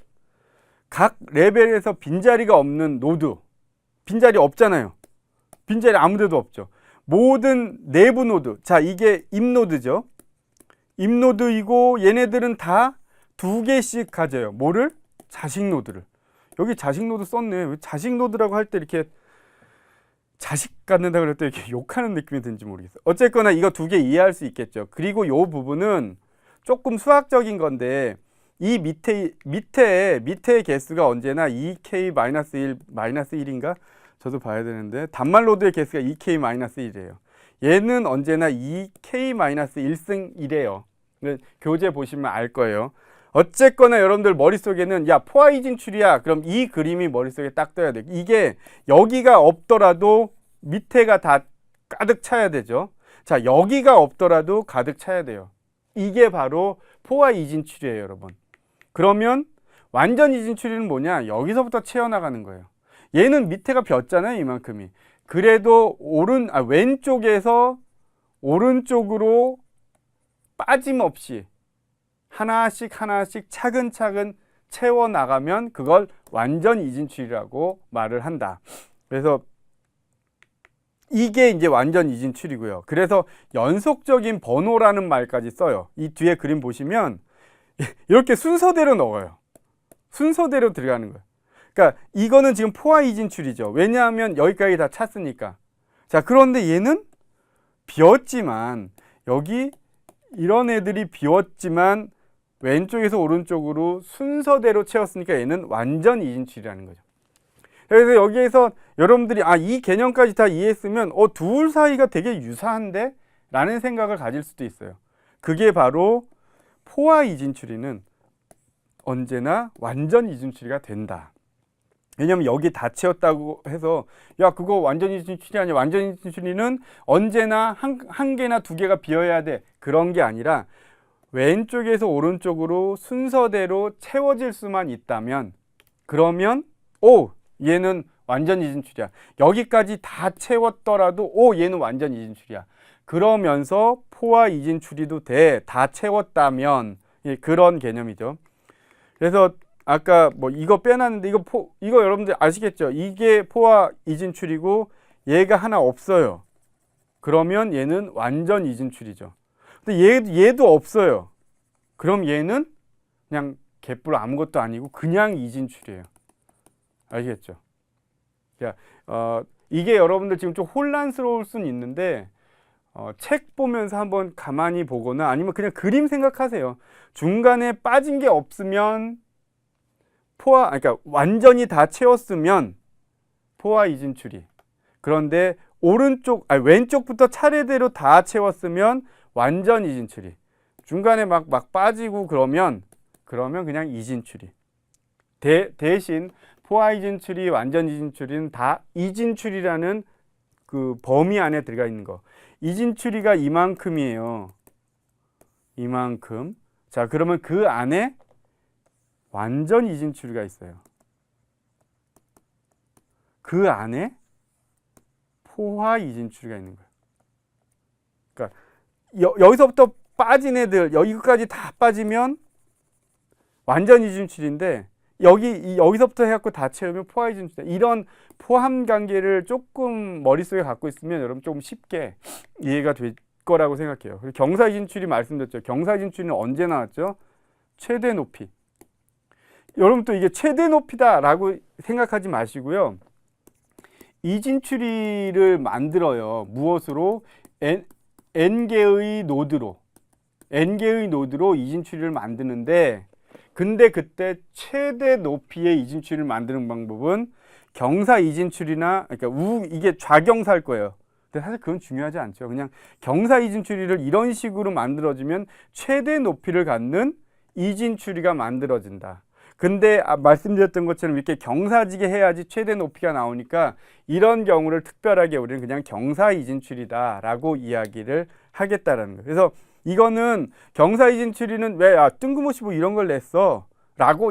각 레벨에서 빈자리가 없는 노드, 빈자리 없잖아요. 빈자리 아무데도 없죠. 모든 내부 노드, 자, 이게 입노드죠. 입노드이고 얘네들은 다 2개씩 가져요. 뭐를? 자식 노드를. 여기 자식 노드 썼네. 왜 자식 노드라고 할 때 이렇게 자식 갖는다 그럴 때 이렇게 욕하는 느낌이 드는지 모르겠어요. 어쨌거나 이거 2개 이해할 수 있겠죠. 그리고 이 부분은 조금 수학적인 건데 이 밑에 개수가 언제나 2k-1 -1인가? 저도 봐야 되는데 단말 노드의 개수가 2k-1이래요. 얘는 언제나 2k-1승이래요. 교재 보시면 알 거예요. 어쨌거나 여러분들 머릿속에는 야, 포화 이진 추리야. 그럼 이 그림이 머릿속에 딱 떠야 돼. 이게 여기가 없더라도 밑에가 다 가득 차야 되죠. 자, 여기가 없더라도 가득 차야 돼요. 이게 바로 포화 이진 추리예요, 여러분. 그러면 완전 이진 추리는 뭐냐? 여기서부터 채워나가는 거예요. 얘는 밑에가 비었잖아요, 이만큼이. 그래도 왼쪽에서 오른쪽으로 빠짐없이 하나씩 차근차근 채워나가면 그걸 완전 이진 추리라고 말을 한다. 그래서 이게 이제 완전 이진 추리고요. 그래서 연속적인 번호라는 말까지 써요. 이 뒤에 그림 보시면 이렇게 순서대로 넣어요. 순서대로 들어가는 거예요. 그러니까 이거는 지금 포화 이진 추리죠. 왜냐하면 여기까지 다 찼으니까. 자, 그런데 얘는 비었지만 여기 이런 애들이 비었지만 왼쪽에서 오른쪽으로 순서대로 채웠으니까 얘는 완전 이진 추리라는 거죠. 그래서 여기에서 여러분들이 이 개념까지 다 이해했으면 둘 사이가 되게 유사한데? 라는 생각을 가질 수도 있어요. 그게 바로 포화 이진 추리는 언제나 완전 이진 추리가 된다. 왜냐면 여기 다 채웠다고 해서 야, 그거 완전 이진 추리 아니야. 완전 이진 추리는 언제나 한 개나 2개가 비어야 돼. 그런 게 아니라 왼쪽에서 오른쪽으로 순서대로 채워질 수만 있다면 그러면 얘는 완전 이진 추리야. 여기까지 다 채웠더라도 얘는 완전 이진 추리야. 그러면서 포화 이진 추리도 돼. 다 채웠다면 그런 개념이죠. 그래서 아까 뭐 이거 빼놨는데 이거 여러분들 아시겠죠? 이게 포화 이진 추리고 얘가 하나 없어요. 그러면 얘는 완전 이진 추리죠. 근데 얘도 없어요. 그럼 얘는 그냥 개뿔 아무것도 아니고 그냥 이진 추리예요. 아시겠죠? 자, 이게 여러분들 지금 좀 혼란스러울 수는 있는데 책 보면서 한번 가만히 보거나 아니면 그냥 그림 생각하세요. 중간에 빠진 게 없으면 그러니까 완전히 다 채웠으면 포화 이진 추리. 그런데 왼쪽부터 차례대로 다 채웠으면 완전 이진 추리. 중간에 막 빠지고 그러면 그냥 이진 추리. 대신 포화 이진 추리, 완전 이진 추리는 다 이진 추리라는 그 범위 안에 들어가 있는 거. 이진 추리가 이만큼이에요. 이만큼. 자, 그러면 그 안에 완전 이진 추리가 있어요. 그 안에 포화 이진 추리가 있는 거예요. 그러니까 여기서부터 빠진 애들 여기까지 다 빠지면 완전 이진 추리인데 여기서부터 해갖고 다 채우면 포화 이진 추리. 이런 포함 관계를 조금 머릿속에 갖고 있으면 여러분 조금 쉽게 이해가 될 거라고 생각해요. 그리고 경사 이진 추리 말씀드렸죠. 경사 이진 추리는 언제 나왔죠? 최대 높이. 여러분 또 이게 최대 높이다라고 생각하지 마시고요. 이진 추리를 만들어요. 무엇으로? n개의 노드로 이진 추리를 만드는데 근데 그때 최대 높이의 이진 추리를 만드는 방법은 경사 이진 추리나 그러니까 이게 좌경사일 거예요. 근데 사실 그건 중요하지 않죠. 그냥 경사 이진 추리를 이런 식으로 만들어주면 최대 높이를 갖는 이진 추리가 만들어진다. 근데 말씀드렸던 것처럼 이렇게 경사지게 해야지 최대 높이가 나오니까 이런 경우를 특별하게 우리는 그냥 경사 이진 추리다라고 이야기를 하겠다라는 거예요. 그래서 이거는 경사 이진 추리는 왜 뜬금없이 뭐 이런 걸 냈어? 라고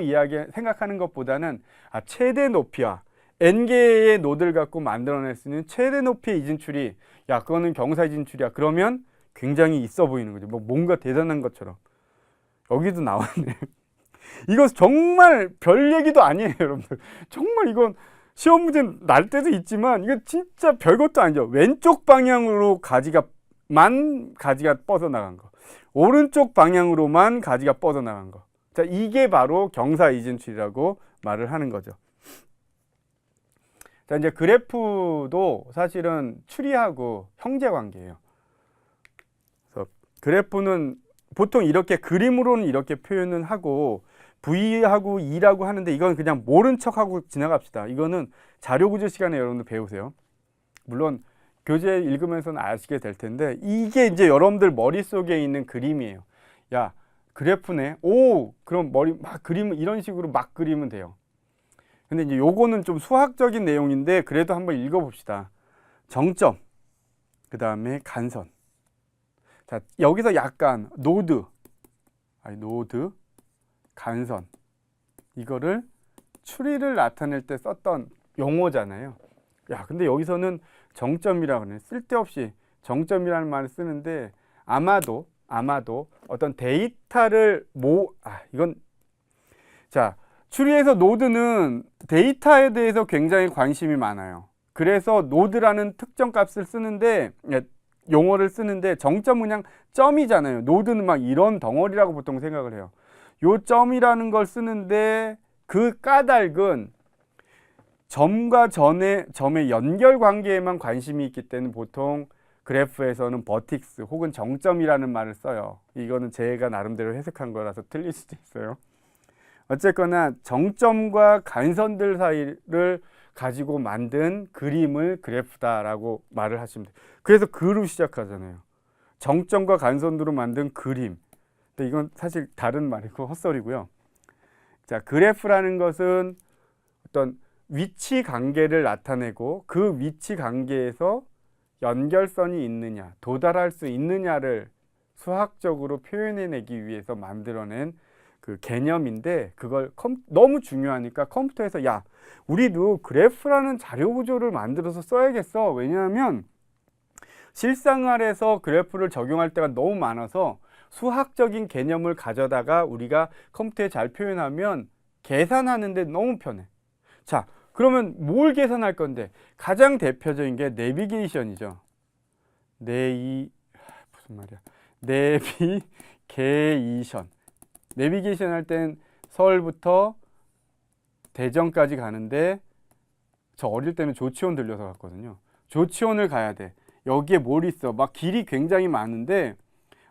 생각하는 것보다는 최대 높이와 n개의 노드를 갖고 만들어낼 수 있는 최대 높이의 이진출이 그거는 경사 이진출이야. 그러면 굉장히 있어 보이는 거죠. 뭐 뭔가 대단한 것처럼. 여기도 나왔네. 이거 정말 별 얘기도 아니에요, 여러분들. 정말 이건 시험 문제 날 때도 있지만 이거 진짜 별것도 아니죠. 왼쪽 방향으로 가지가 뻗어나간 거. 오른쪽 방향으로만 가지가 뻗어나간 거. 자, 이게 바로 경사 이진출이라고 말을 하는 거죠. 자, 이제 그래프도 사실은 추리하고 형제 관계예요. 그래서 그래프는 보통 이렇게 그림으로는 이렇게 표현은 하고 V하고 E라고 하는데 이건 그냥 모른 척하고 지나갑시다. 이거는 자료 구조 시간에 여러분들 배우세요. 물론 교재 읽으면서는 아시게 될 텐데 이게 이제 여러분들 머릿속에 있는 그림이에요. 야, 그래프네. 오, 그럼 머리 막 그리면 이런 식으로 막 그리면 돼요. 근데 이제 요거는 좀 수학적인 내용인데 그래도 한번 읽어봅시다. 정점, 그 다음에 간선. 자, 여기서 약간 노드, 간선. 이거를 추리를 나타낼 때 썼던 용어잖아요. 근데 여기서는 정점이라고 하네. 쓸데없이 정점이라는 말을 쓰는데 아마도 어떤 데이터를 추리에서 노드는 데이터에 대해서 굉장히 관심이 많아요. 그래서 노드라는 특정 값을 쓰는데 용어를 쓰는데 정점은 그냥 점이잖아요. 노드는 막 이런 덩어리라고 보통 생각을 해요. 요 점이라는 걸 쓰는데 그 까닭은 점과 점의 연결 관계에만 관심이 있기 때문에 보통 그래프에서는 버틱스 혹은 정점이라는 말을 써요. 이거는 제가 나름대로 해석한 거라서 틀릴 수도 있어요. 어쨌거나 정점과 간선들 사이를 가지고 만든 그림을 그래프다라고 말을 하시면 돼요. 그래서 그로 시작하잖아요. 정점과 간선으로 만든 그림. 근데 이건 사실 다른 말이고 헛소리고요. 자, 그래프라는 것은 어떤 위치 관계를 나타내고 그 위치 관계에서 연결선이 있느냐, 도달할 수 있느냐를 수학적으로 표현해내기 위해서 만들어낸 그 개념인데 그걸 너무 중요하니까 컴퓨터에서 우리도 그래프라는 자료 구조를 만들어서 써야겠어. 왜냐하면 실생활에서 그래프를 적용할 때가 너무 많아서 수학적인 개념을 가져다가 우리가 컴퓨터에 잘 표현하면 계산하는데 너무 편해. 자, 그러면 뭘 계산할 건데? 가장 대표적인 게 내비게이션이죠. 내비게이션. 내비게이션 할 땐 서울부터 대전까지 가는데 저 어릴 때는 조치원 들려서 갔거든요. 조치원을 가야 돼. 여기에 뭘 있어? 막 길이 굉장히 많은데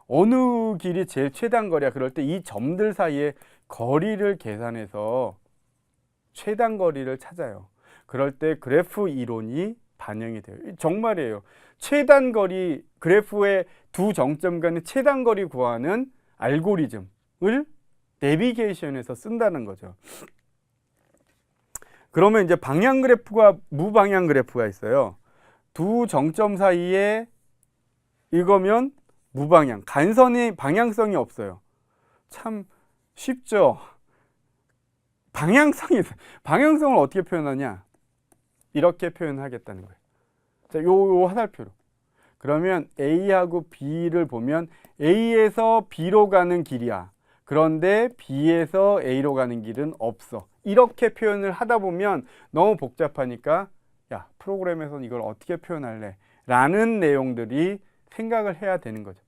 어느 길이 제일 최단 거리야? 그럴 때 이 점들 사이에 거리를 계산해서 최단 거리를 찾아요. 그럴 때 그래프 이론이 반영이 돼요. 정말이에요. 최단 거리, 그래프의 두 정점 간의 최단 거리 구하는 알고리즘을 내비게이션에서 쓴다는 거죠. 그러면 이제 방향 그래프가 무방향 그래프가 있어요. 두 정점 사이에 이거면 무방향, 간선의 방향성이 없어요. 참 쉽죠. 방향성을 어떻게 표현하냐? 이렇게 표현하겠다는 거예요. 자, 요 화살표로. 그러면 A하고 B를 보면 A에서 B로 가는 길이야. 그런데 B에서 A로 가는 길은 없어. 이렇게 표현을 하다 보면 너무 복잡하니까 프로그램에서는 이걸 어떻게 표현할래? 라는 내용들이 생각을 해야 되는 거죠.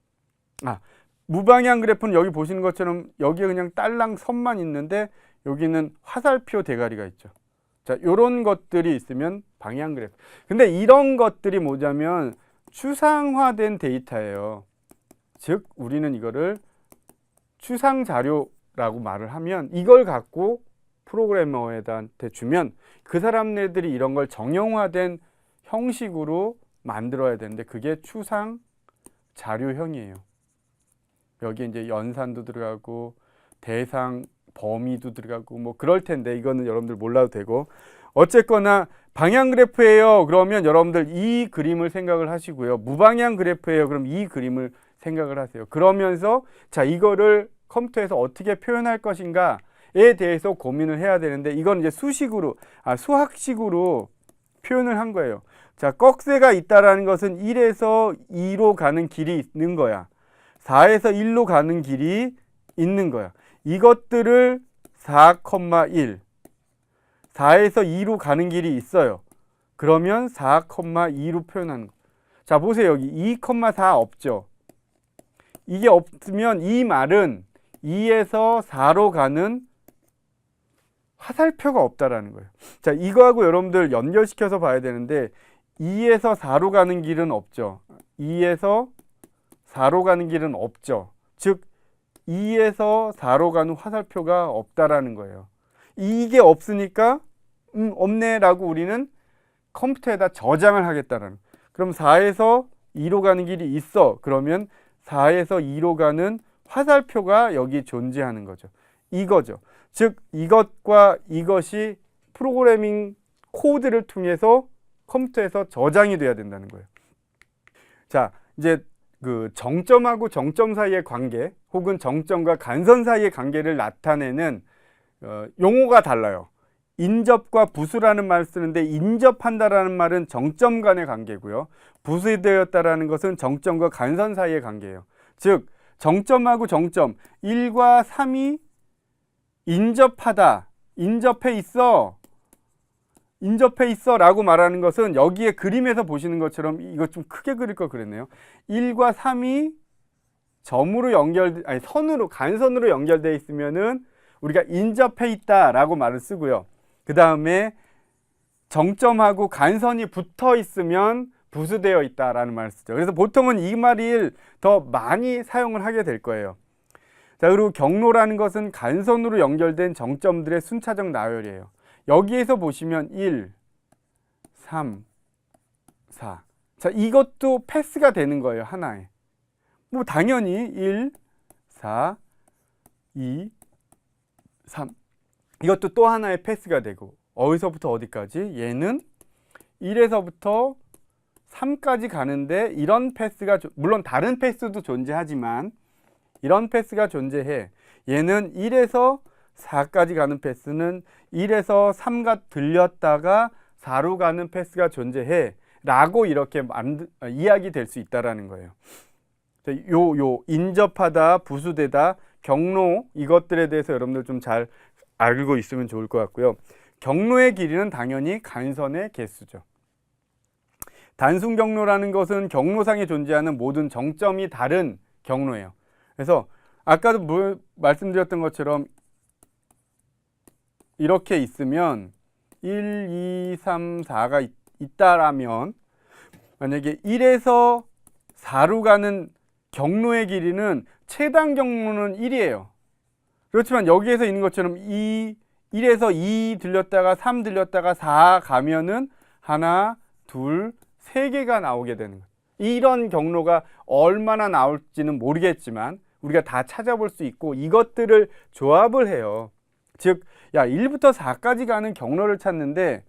무방향 그래프는 여기 보시는 것처럼 여기에 그냥 딸랑 선만 있는데 여기는 화살표 대가리가 있죠. 자, 요런 것들이 있으면 방향 그래프. 근데 이런 것들이 뭐냐면 추상화된 데이터예요. 즉 우리는 이거를 추상 자료라고 말을 하면 이걸 갖고 프로그래머한테 주면 그 사람네들이 이런 걸 정형화된 형식으로 만들어야 되는데 그게 추상 자료형이에요. 여기 이제 연산도 들어가고 대상 범위도 들어가고 뭐 그럴 텐데 이거는 여러분들 몰라도 되고, 어쨌거나 방향 그래프예요. 그러면 여러분들 이 그림을 생각을 하시고요. 무방향 그래프예요. 그럼 이 그림을 생각을 하세요. 그러면서 자, 이거를 컴퓨터에서 어떻게 표현할 것인가에 대해서 고민을 해야 되는데, 이건 이제 수학식으로 표현을 한 거예요. 자, 꺽쇠가 있다라는 것은 1에서 2로 가는 길이 있는 거야. 4에서 1로 가는 길이 있는 거야. 이것들을 4,1, 4에서 2로 가는 길이 있어요. 그러면 4,2로 표현하는 거. 자, 보세요. 여기 2,4 없죠. 이게 없으면 이 말은 2에서 4로 가는 화살표가 없다라는 거예요. 자, 이거하고 여러분들 연결시켜서 봐야 되는데 2에서 4로 가는 길은 없죠. 2에서 4로 가는 길은 없죠. 즉 2에서 4로 가는 화살표가 없다라는 거예요. 이게 없으니까 없네라고 우리는 컴퓨터에다 저장을 하겠다라는 거예요. 그럼 4에서 2로 가는 길이 있어. 그러면 4에서 2로 가는 화살표가 여기 존재하는 거죠. 이거죠. 즉 이것과 이것이 프로그래밍 코드를 통해서 컴퓨터에서 저장이 돼야 된다는 거예요. 자, 이제 그 정점하고 정점 사이의 관계 혹은 정점과 간선 사이의 관계를 나타내는 용어가 달라요. 인접과 부수라는 말을 쓰는데, 인접한다라는 말은 정점 간의 관계고요. 부수되었다라는 것은 정점과 간선 사이의 관계예요. 즉 정점하고 정점 1과 3이 인접하다, 인접해 있어 라고 말하는 것은 여기에 그림에서 보시는 것처럼, 이거 좀 크게 그릴 걸 그랬네요. 1과 3이 점으로 선으로, 간선으로 연결되어 있으면은 우리가 인접해 있다 라고 말을 쓰고요. 그 다음에 정점하고 간선이 붙어 있으면 부수되어 있다 라는 말을 쓰죠. 그래서 보통은 이 말을 더 많이 사용을 하게 될 거예요. 자, 그리고 경로라는 것은 간선으로 연결된 정점들의 순차적 나열이에요. 여기에서 보시면 1, 3, 4. 자, 이것도 패스가 되는 거예요. 하나에. 뭐 당연히 1, 4, 2, 3. 이것도 또 하나의 패스가 되고, 어디서부터 어디까지? 얘는 1에서부터 3까지 가는데 이런 패스가, 물론 다른 패스도 존재하지만 이런 패스가 존재해. 얘는 1에서 4까지 가는 패스는 1에서 3가 들렸다가 4로 가는 패스가 존재해 라고 이렇게 이야기 될 수 있다라는 거예요. 요 인접하다, 부수되다, 경로, 이것들에 대해서 여러분들 좀 잘 알고 있으면 좋을 것 같고요. 경로의 길이는 당연히 간선의 개수죠. 단순 경로라는 것은 경로상에 존재하는 모든 정점이 다른 경로예요. 그래서 아까도 말씀드렸던 것처럼 이렇게 있으면 1, 2, 3, 4가 있다라면, 만약에 1에서 4로 가는 경로의 길이는 최단 경로는 1이에요. 그렇지만 여기에서 있는 것처럼 1에서 2 들렸다가 3 들렸다가 4 가면은 하나, 둘, 3개가 나오게 되는 거예요. 이런 경로가 얼마나 나올지는 모르겠지만 우리가 다 찾아볼 수 있고, 이것들을 조합을 해요. 즉, 1부터 4까지 가는 경로를 찾는데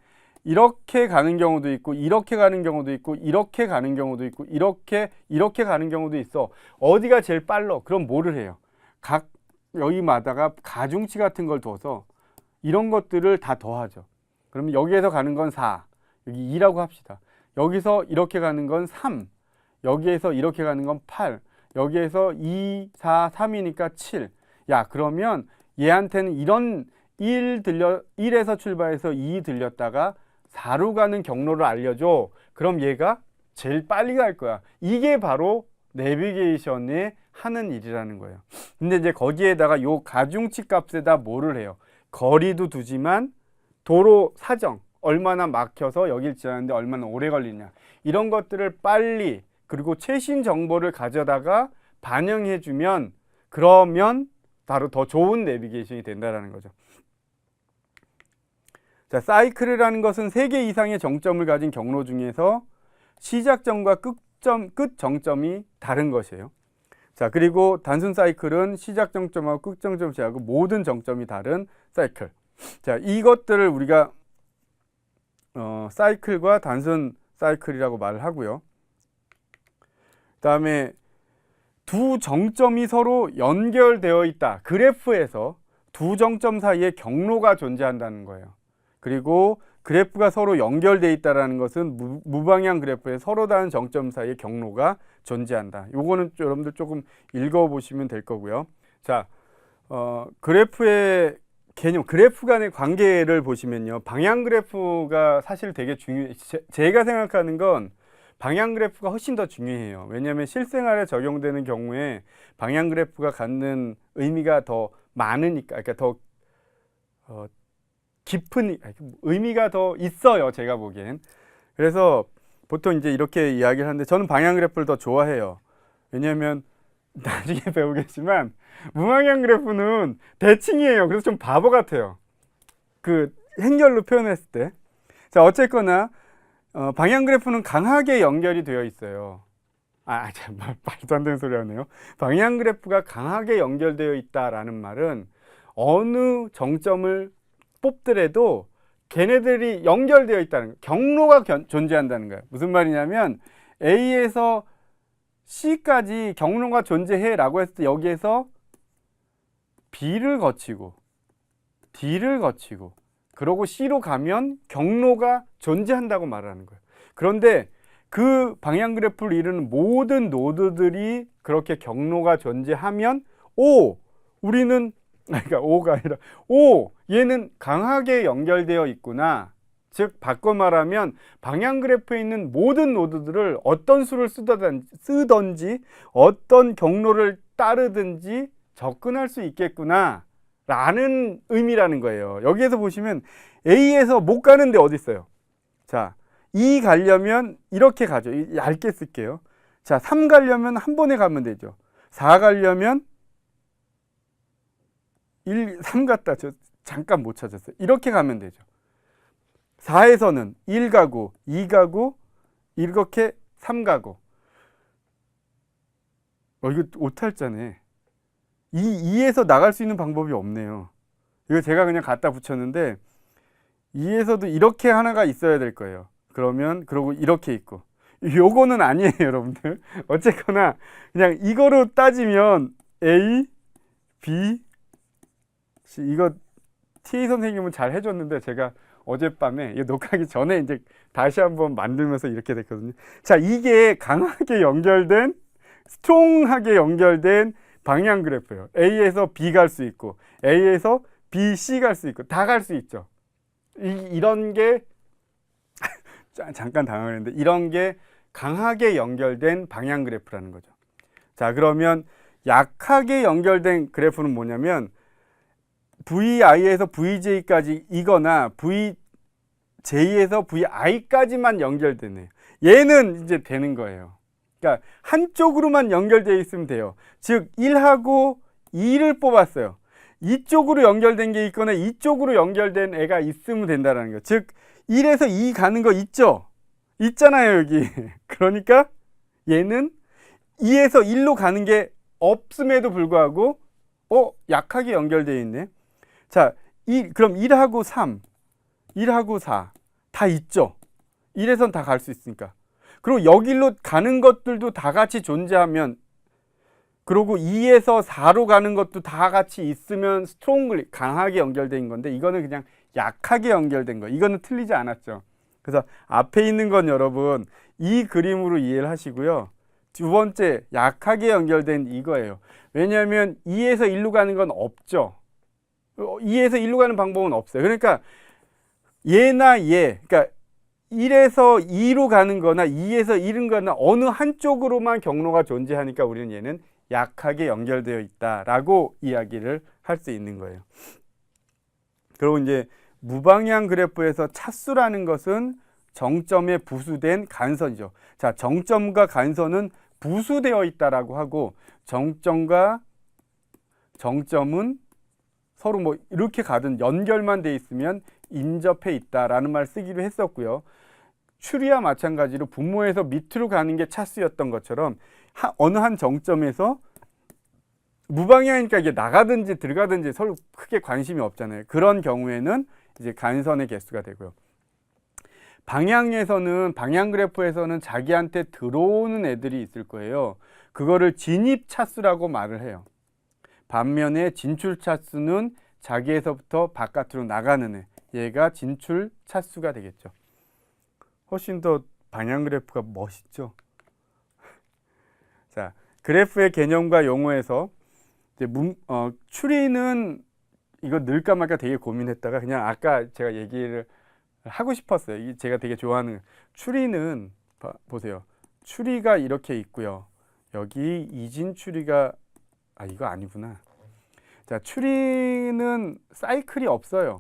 이렇게 가는 경우도 있고, 이렇게 가는 경우도 있고, 이렇게 가는 경우도 있고, 이렇게 가는 경우도 있어. 어디가 제일 빨라? 그럼 뭐를 해요? 각 여기마다가 가중치 같은 걸 둬서 이런 것들을 다 더하죠. 그러면 여기에서 가는 건 4, 여기 2라고 합시다. 여기서 이렇게 가는 건 3, 여기에서 이렇게 가는 건 8, 여기에서 2, 4, 3이니까 7. 그러면 얘한테는 이런 1에서 출발해서 2 들렸다가 4로 가는 경로를 알려줘. 그럼 얘가 제일 빨리 갈 거야. 이게 바로 내비게이션에 하는 일이라는 거예요. 근데 이제 거기에다가 요 가중치 값에다 뭐를 해요? 거리도 두지만 도로 사정, 얼마나 막혀서 여길 지나는데 얼마나 오래 걸리냐, 이런 것들을 빨리, 그리고 최신 정보를 가져다가 반영해 주면, 그러면 바로 더 좋은 내비게이션이 된다는 거죠. 자, 사이클이라는 것은 3개 이상의 정점을 가진 경로 중에서 시작점과 끝 정점이 다른 것이에요. 자, 그리고 단순 사이클은 시작 정점하고 끝 정점하고 모든 정점이 다른 사이클. 자, 이것들을 우리가 사이클과 단순 사이클이라고 말을 하고요. 그다음에 두 정점이 서로 연결되어 있다. 그래프에서 두 정점 사이에 경로가 존재한다는 거예요. 그리고 그래프가 서로 연결되어 있다는 것은 무방향 그래프에 서로 다른 정점 사이에 경로가 존재한다. 요거는 여러분들 조금 읽어보시면 될 거고요. 자, 그래프의 개념, 그래프 간의 관계를 보시면요. 방향 그래프가 사실 되게 중요해요. 제가 생각하는 건 방향 그래프가 훨씬 더 중요해요. 왜냐하면 실생활에 적용되는 경우에 방향 그래프가 갖는 의미가 더 많으니까, 그러니까 더 깊은 의미가 더 있어요. 제가 보기엔. 그래서 보통 이제 이렇게 이야기를 하는데 저는 방향 그래프를 더 좋아해요. 왜냐하면 나중에 배우겠지만 무방향 그래프는 대칭이에요. 그래서 좀 바보 같아요. 그 행렬로 표현했을 때. 자, 어쨌거나 방향 그래프는 강하게 연결이 되어 있어요. 참 말도 안 되는 소리 하네요. 방향 그래프가 강하게 연결되어 있다라는 말은 어느 정점을 뽑더라도 걔네들이 연결되어 있다는 거예요. 경로가 존재한다는 거예요. 무슨 말이냐면 A에서 C까지 경로가 존재해 라고 했을 때 여기에서 B를 거치고 D를 거치고 그러고 C로 가면 경로가 존재한다고 말하는 거예요. 그런데 그 방향 그래프를 이루는 모든 노드들이 그렇게 경로가 존재하면 우리는 그러니까 O가 아니라 얘는 강하게 연결되어 있구나. 즉 바꿔 말하면 방향 그래프에 있는 모든 노드들을 어떤 수를 쓰든지 어떤 경로를 따르든지 접근할 수 있겠구나 라는 의미라는 거예요. 여기에서 보시면 A에서 못 가는 데 어디 있어요? 자, 2 가려면 이렇게 가죠. 얇게 쓸게요. 자, 3 가려면 한 번에 가면 되죠. 4 가려면 3 갔다 저 잠깐 못 찾았어요. 이렇게 가면 되죠. 4에서는 1 가고 2 가고 이렇게 3 가고 이거 오탈자네. 2에서 나갈 수 있는 방법이 없네요. 이거 제가 그냥 갖다 붙였는데 2에서도 이렇게 하나가 있어야 될 거예요. 그러고 이렇게 있고 요거는 아니에요, 여러분들. 어쨌거나 그냥 이거로 따지면 A, B, C 이거 TA 선생님은 잘 해줬는데 제가 어젯밤에 이거 녹화하기 전에 이제 다시 한번 만들면서 이렇게 됐거든요. 자, 이게 강하게 연결된 스트롱하게 연결된 방향 그래프예요. A에서 B 갈 수 있고 A에서 B, C 갈 수 있고 다 갈 수 있죠. 이런 게 잠깐 당황했는데 이런 게 강하게 연결된 방향 그래프라는 거죠. 자, 그러면 약하게 연결된 그래프는 뭐냐면 VI에서 VJ까지 이거나 VJ에서 VI까지만 연결되네요. 얘는 이제 되는 거예요. 그러니까 한쪽으로만 연결되어 있으면 돼요. 즉 1하고 2를 뽑았어요. 이쪽으로 연결된 게 있거나 이쪽으로 연결된 애가 있으면 된다는 거예요. 즉 1에서 2 가는 거 있죠? 있잖아요, 여기. 그러니까 얘는 2에서 1로 가는 게 없음에도 불구하고 약하게 연결되어 있네. 자, 그럼 1하고 3, 1하고 4 다 있죠? 1에선 다 갈 수 있으니까. 그리고 여기로 가는 것들도 다 같이 존재하면 그리고 2에서 4로 가는 것도 다 같이 있으면 스트롱글리 강하게 연결된 건데 이거는 그냥 약하게 연결된 거. 이거는 틀리지 않았죠. 그래서 앞에 있는 건 여러분 이 그림으로 이해를 하시고요. 두 번째 약하게 연결된 이거예요. 왜냐하면 2에서 1로 가는 건 없죠. 2에서 1로 가는 방법은 없어요. 그러니까 얘나 그러니까 1에서 2로 가는 거나 2에서 1은 거나 어느 한쪽으로만 경로가 존재하니까 우리는 얘는 약하게 연결되어 있다라고 이야기를 할 수 있는 거예요. 그리고 이제 무방향 그래프에서 차수라는 것은 정점에 부수된 간선이죠. 자, 정점과 간선은 부수되어 있다라고 하고 정점과 정점은 서로 뭐 이렇게 가든 연결만 돼 있으면 인접해 있다라는 말 쓰기로 했었고요. 추리와 마찬가지로 분모에서 밑으로 가는 게 차수였던 것처럼 어느 한 정점에서 무방향이니까 이게 나가든지 들어가든지 서로 크게 관심이 없잖아요. 그런 경우에는 이제 간선의 개수가 되고요. 방향 그래프에서는 자기한테 들어오는 애들이 있을 거예요. 그거를 진입 차수라고 말을 해요. 반면에 진출 차수는 자기에서부터 바깥으로 나가는 애, 얘가 진출 차수가 되겠죠. 훨씬 더 방향 그래프가 멋있죠. 자, 그래프의 개념과 용어에서 이제 추리는 이거 넣을까 말까 되게 고민했다가 그냥 아까 제가 얘기를 하고 싶었어요. 제가 되게 좋아하는 추리는 보세요. 추리가 이렇게 있고요. 여기 이진 추리가 이거 아니구나. 자, 추리는 사이클이 없어요.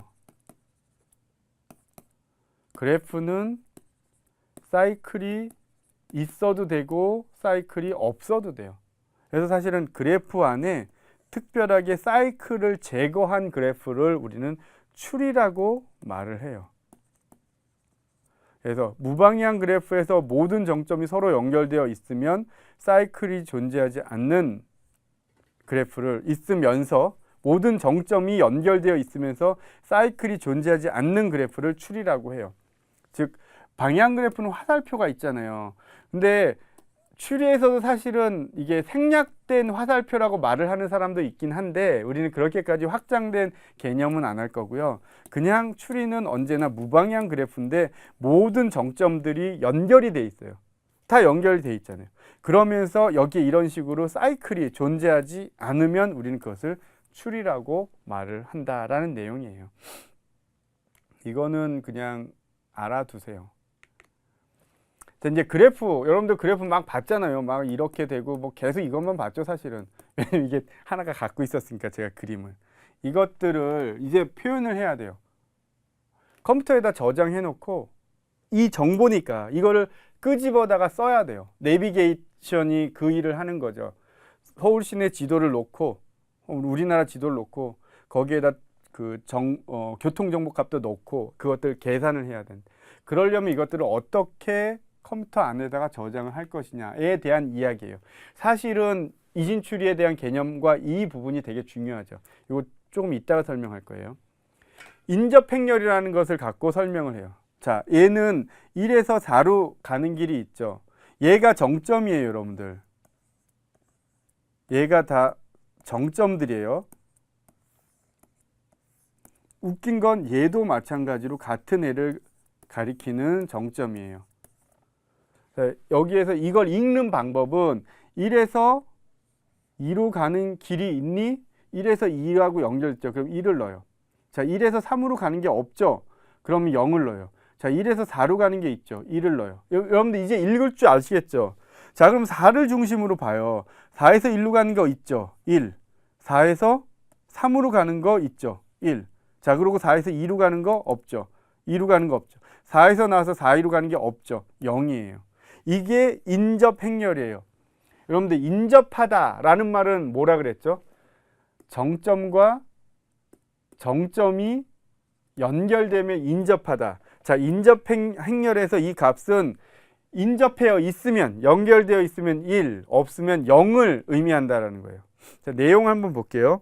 그래프는 사이클이 있어도 되고 사이클이 없어도 돼요. 그래서 사실은 그래프 안에 특별하게 사이클을 제거한 그래프를 우리는 추리라고 말을 해요. 그래서 무방향 그래프에서 모든 정점이 서로 연결되어 있으면 사이클이 존재하지 않는 그래프를 있으면서 모든 정점이 연결되어 있으면서 사이클이 존재하지 않는 그래프를 추리라고 해요. 즉 방향 그래프는 화살표가 있잖아요. 근데 추리에서도 사실은 이게 생략된 화살표라고 말을 하는 사람도 있긴 한데 우리는 그렇게까지 확장된 개념은 안 할 거고요. 그냥 추리는 언제나 무방향 그래프인데 모든 정점들이 연결이 돼 있어요. 다 연결이 돼 있잖아요. 그러면서 여기에 이런 식으로 사이클이 존재하지 않으면 우리는 그것을 추리라고 말을 한다라는 내용이에요. 이거는 그냥 알아두세요. 이제 그래프, 여러분들 그래프 막 봤잖아요. 막 이렇게 되고 뭐 계속 이것만 봤죠, 사실은. 왜냐면 이게 하나가 갖고 있었으니까 제가 그림을. 이것들을 이제 표현을 해야 돼요. 컴퓨터에다 저장해 놓고 이 정보니까 이거를 끄집어다가 써야 돼요. 내비게이션이 그 일을 하는 거죠. 서울 시내 지도를 놓고 우리나라 지도를 놓고 거기에다 교통정보값도 넣고 그것들 계산을 해야 된다. 그러려면 이것들을 어떻게 컴퓨터 안에다가 저장을 할 것이냐에 대한 이야기예요. 사실은 이진추리에 대한 개념과 이 부분이 되게 중요하죠. 이거 조금 이따가 설명할 거예요. 인접행렬이라는 것을 갖고 설명을 해요. 자, 얘는 1에서 4로 가는 길이 있죠. 얘가 정점이에요, 여러분들. 얘가 다 정점들이에요. 웃긴 건 얘도 마찬가지로 같은 애를 가리키는 정점이에요. 자, 여기에서 이걸 읽는 방법은 1에서 2로 가는 길이 있니? 1에서 2하고 연결됐죠. 그럼 1을 넣어요. 자, 1에서 3으로 가는 게 없죠. 그러면 0을 넣어요. 자, 1에서 4로 가는 게 있죠. 1을 넣어요. 여러분들 이제 읽을 줄 아시겠죠? 자, 그럼 4를 중심으로 봐요. 4에서 1로 가는 거 있죠. 1. 4에서 3으로 가는 거 있죠. 1. 자, 그리고 4에서 2로 가는 거 없죠. 2로 가는 거 없죠. 4에서 나와서 4, 2로 가는 게 없죠. 0이에요. 이게 인접행렬이에요. 여러분들 인접하다라는 말은 뭐라 그랬죠? 정점과 정점이 연결되면 인접하다. 자, 인접행렬에서 이 값은 인접되어 있으면, 연결되어 있으면 1, 없으면 0을 의미한다라는 거예요. 자, 내용 한번 볼게요.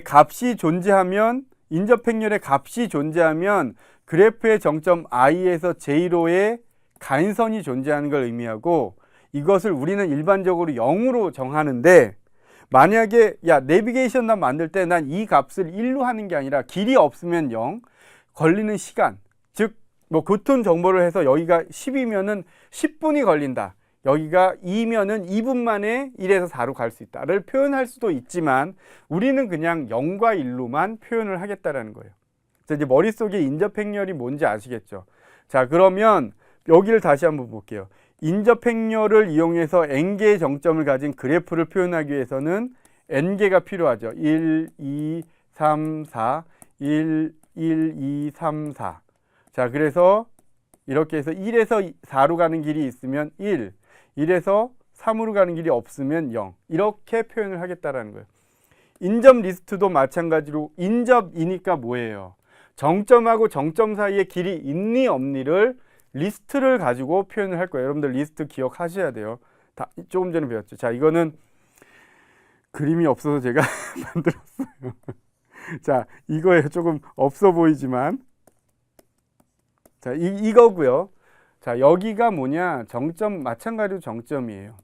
값이 존재하면, 인접행렬의 값이 존재하면 그래프의 정점 i에서 j로의 간선이 존재하는 걸 의미하고, 이것을 우리는 일반적으로 0으로 정하는데, 만약에 내비게이션 난 만들 때 난 이 값을 1로 하는 게 아니라 길이 없으면 0, 걸리는 시간, 즉 뭐 교통 정보를 해서 여기가 10이면은 10분이 걸린다. 여기가 2면은 2분 만에 1에서 4로 갈 수 있다를 표현할 수도 있지만 우리는 그냥 0과 1로만 표현을 하겠다라는 거예요. 자, 이제 머릿속에 인접행렬이 뭔지 아시겠죠? 자, 그러면 여기를 다시 한번 볼게요. 인접행렬을 이용해서 n개의 정점을 가진 그래프를 표현하기 위해서는 n개가 필요하죠. 1, 2, 3, 4, 1, 2, 3, 4. 자, 그래서 이렇게 해서 1에서 4로 가는 길이 있으면 1, 1에서 3으로 가는 길이 없으면 0. 이렇게 표현을 하겠다라는 거예요. 인접 리스트도 마찬가지로 인접이니까 뭐예요? 정점하고 정점 사이에 길이 있니 없니를 리스트를 가지고 표현을 할 거예요. 여러분들 리스트 기억하셔야 돼요. 조금 전에 배웠죠. 자, 이거는 그림이 없어서 제가 만들었어요. 자, 이거에 조금 없어 보이지만, 자, 이거고요. 자, 여기가 뭐냐? 정점, 마찬가지로 정점이에요.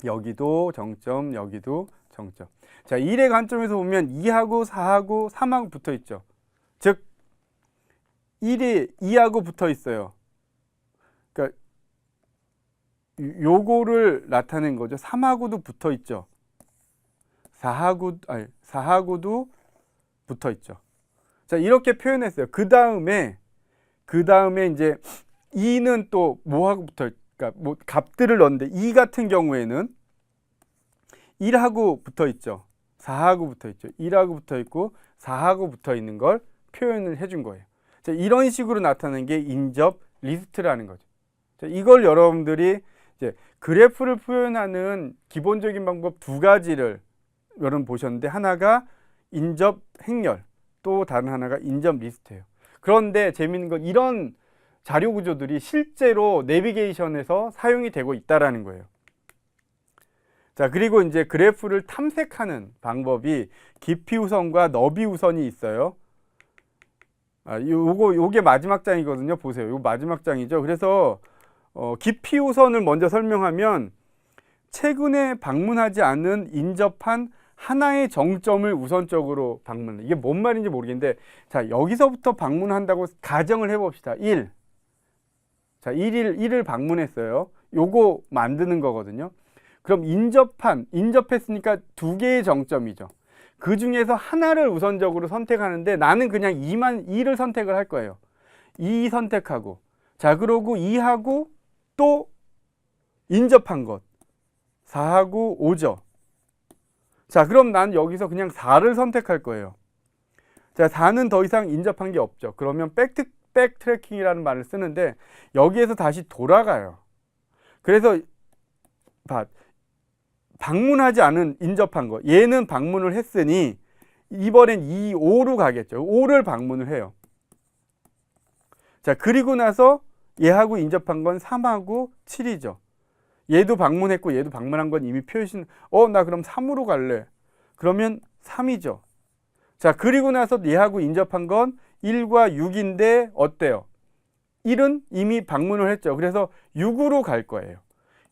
여기도 정점, 여기도 정점. 자, 1의 관점에서 보면 2하고 4하고 3하고 붙어 있죠. 즉 1이 2하고 붙어 있어요. 그러니까 요거를 나타낸 거죠. 3하고도 붙어 있죠. 4하고도 붙어 있죠. 자, 이렇게 표현했어요. 그 다음에 이제 2는 또 뭐하고 붙어 있, 그러니까 뭐 값들을 넣는데 2 같은 경우에는 1하고 붙어 있죠. 4하고 붙어 있죠. 1하고 붙어 있고 4하고 붙어 있는 걸 표현을 해준 거예요. 자, 이런 식으로 나타내는 게 인접 리스트라는 거죠. 자, 이걸 여러분들이 이제 그래프를 표현하는 기본적인 방법 두 가지를 여러분 보셨는데, 하나가 인접 행렬, 또 다른 하나가 인접 리스트예요. 그런데 재미있는 건 이런 자료 구조들이 실제로 내비게이션에서 사용이 되고 있다라는 거예요. 자, 그리고 이제 그래프를 탐색하는 방법이 깊이 우선과 너비 우선이 있어요. 요게 마지막 장이거든요. 보세요. 요 마지막 장이죠. 그래서 깊이 우선을 먼저 설명하면 최근에 방문하지 않은 인접한 하나의 정점을 우선적으로 방문해. 이게 뭔 말인지 모르겠는데, 자, 여기서부터 방문한다고 가정을 해봅시다. 1. 자, 1을 방문했어요. 요거 만드는 거거든요. 그럼 인접했으니까 두 개의 정점이죠. 그 중에서 하나를 우선적으로 선택하는데 나는 그냥 2를 선택을 할 거예요. 2 선택하고, 자, 그러고 2하고 또 인접한 것 4하고 5죠. 자, 그럼 난 여기서 그냥 4를 선택할 거예요. 자, 4는 더 이상 인접한 게 없죠. 그러면 백트래킹이라는 말을 쓰는데 여기에서 다시 돌아가요. 그래서 방문하지 않은 인접한 거, 얘는 방문을 했으니 이번엔 2, 5로 가겠죠. 5를 방문을 해요. 자, 그리고 나서 얘하고 인접한 건 3하고 7이죠. 얘도 방문했고 얘도 방문한 건 이미 표시, 나 그럼 3으로 갈래. 그러면 3이죠. 자, 그리고 나서 얘하고 인접한 건 1과 6인데 어때요? 1은 이미 방문을 했죠. 그래서 6으로 갈 거예요.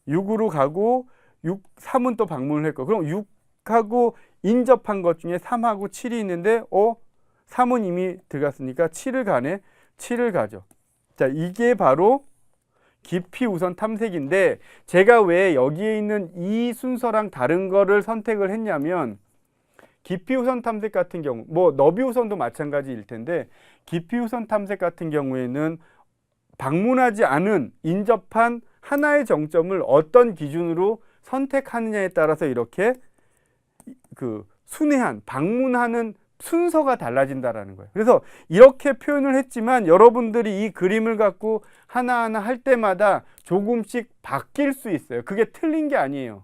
6으로 가고 3은 또 방문을 했고, 그럼 6하고 인접한 것 중에 3하고 7이 있는데 3은 이미 들어갔으니까 7을 가네. 7을 가죠. 자, 이게 바로 깊이 우선 탐색인데, 제가 왜 여기에 있는 이 순서랑 다른 거를 선택을 했냐면, 깊이 우선 탐색 같은 경우, 뭐 너비 우선도 마찬가지일 텐데, 깊이 우선 탐색 같은 경우에는 방문하지 않은 인접한 하나의 정점을 어떤 기준으로 선택하느냐에 따라서 이렇게 순회한, 방문하는 순서가 달라진다라는 거예요. 그래서 이렇게 표현을 했지만 여러분들이 이 그림을 갖고 하나하나 할 때마다 조금씩 바뀔 수 있어요. 그게 틀린 게 아니에요.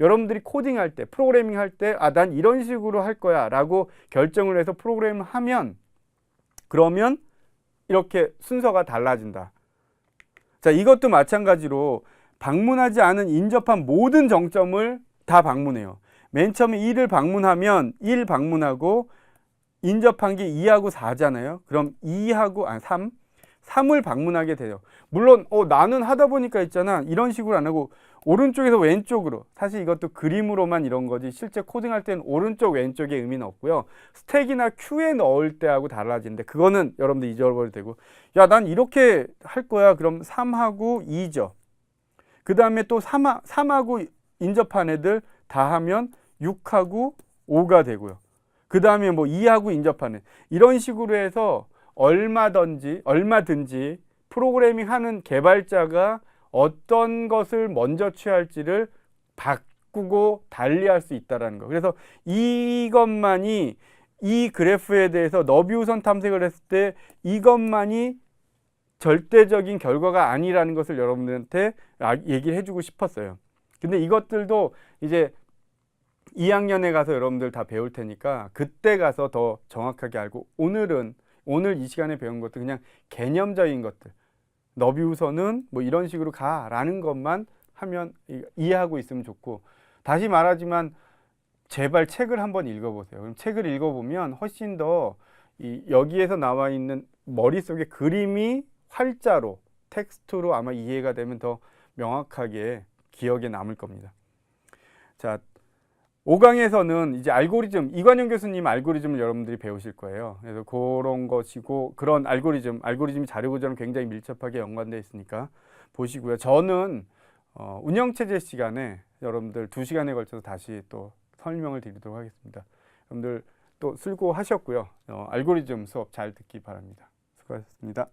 여러분들이 코딩할 때, 프로그래밍 할 때, 난 이런 식으로 할 거야 라고 결정을 해서 프로그램을 하면, 그러면 이렇게 순서가 달라진다. 자, 이것도 마찬가지로 방문하지 않은 인접한 모든 정점을 다 방문해요. 맨 처음에 1을 방문하면 1 방문하고 인접한 게 2하고 4잖아요. 그럼 3을 방문하게 돼요. 물론 나는 하다 보니까 있잖아, 이런 식으로 안 하고 오른쪽에서 왼쪽으로, 사실 이것도 그림으로만 이런 거지 실제 코딩할 때는 오른쪽 왼쪽에 의미는 없고요. 스택이나 큐에 넣을 때하고 달라지는데 그거는 여러분들 잊어버려도 되고, 야, 난 이렇게 할 거야. 그럼 3하고 2죠. 그 다음에 또 3하고 인접한 애들 다 하면 6하고 5가 되고요. 그 다음에 뭐 2하고 인접하는, 이런 식으로 해서 얼마든지 프로그래밍 하는 개발자가 어떤 것을 먼저 취할지를 바꾸고 달리할 수 있다는 거. 그래서 이것만이, 이 그래프에 대해서 너비 우선 탐색을 했을 때 이것만이 절대적인 결과가 아니라는 것을 여러분들한테 얘기를 해주고 싶었어요. 근데 이것들도 이제 2학년에 가서 여러분들 다 배울 테니까 그때 가서 더 정확하게 알고, 오늘은 오늘 이 시간에 배운 것도 그냥 개념적인 것들, 너비우선은 뭐 이런 식으로 가라는 것만 하면 이해하고 있으면 좋고, 다시 말하지만 제발 책을 한번 읽어보세요. 그럼 책을 읽어보면 훨씬 더 여기에서 나와 있는 머릿속에 그림이 활자로 텍스트로 아마 이해가 되면 더 명확하게 기억에 남을 겁니다. 자, 5강에서는 이제 알고리즘, 이관영 교수님 알고리즘을 여러분들이 배우실 거예요. 그래서 그런 것이고, 그런 알고리즘이 자료구조랑 굉장히 밀접하게 연관되어 있으니까 보시고요. 저는 운영체제 시간에 여러분들 2시간에 걸쳐서 다시 또 설명을 드리도록 하겠습니다. 여러분들 또 수고하셨고요. 알고리즘 수업 잘 듣기 바랍니다. 수고하셨습니다.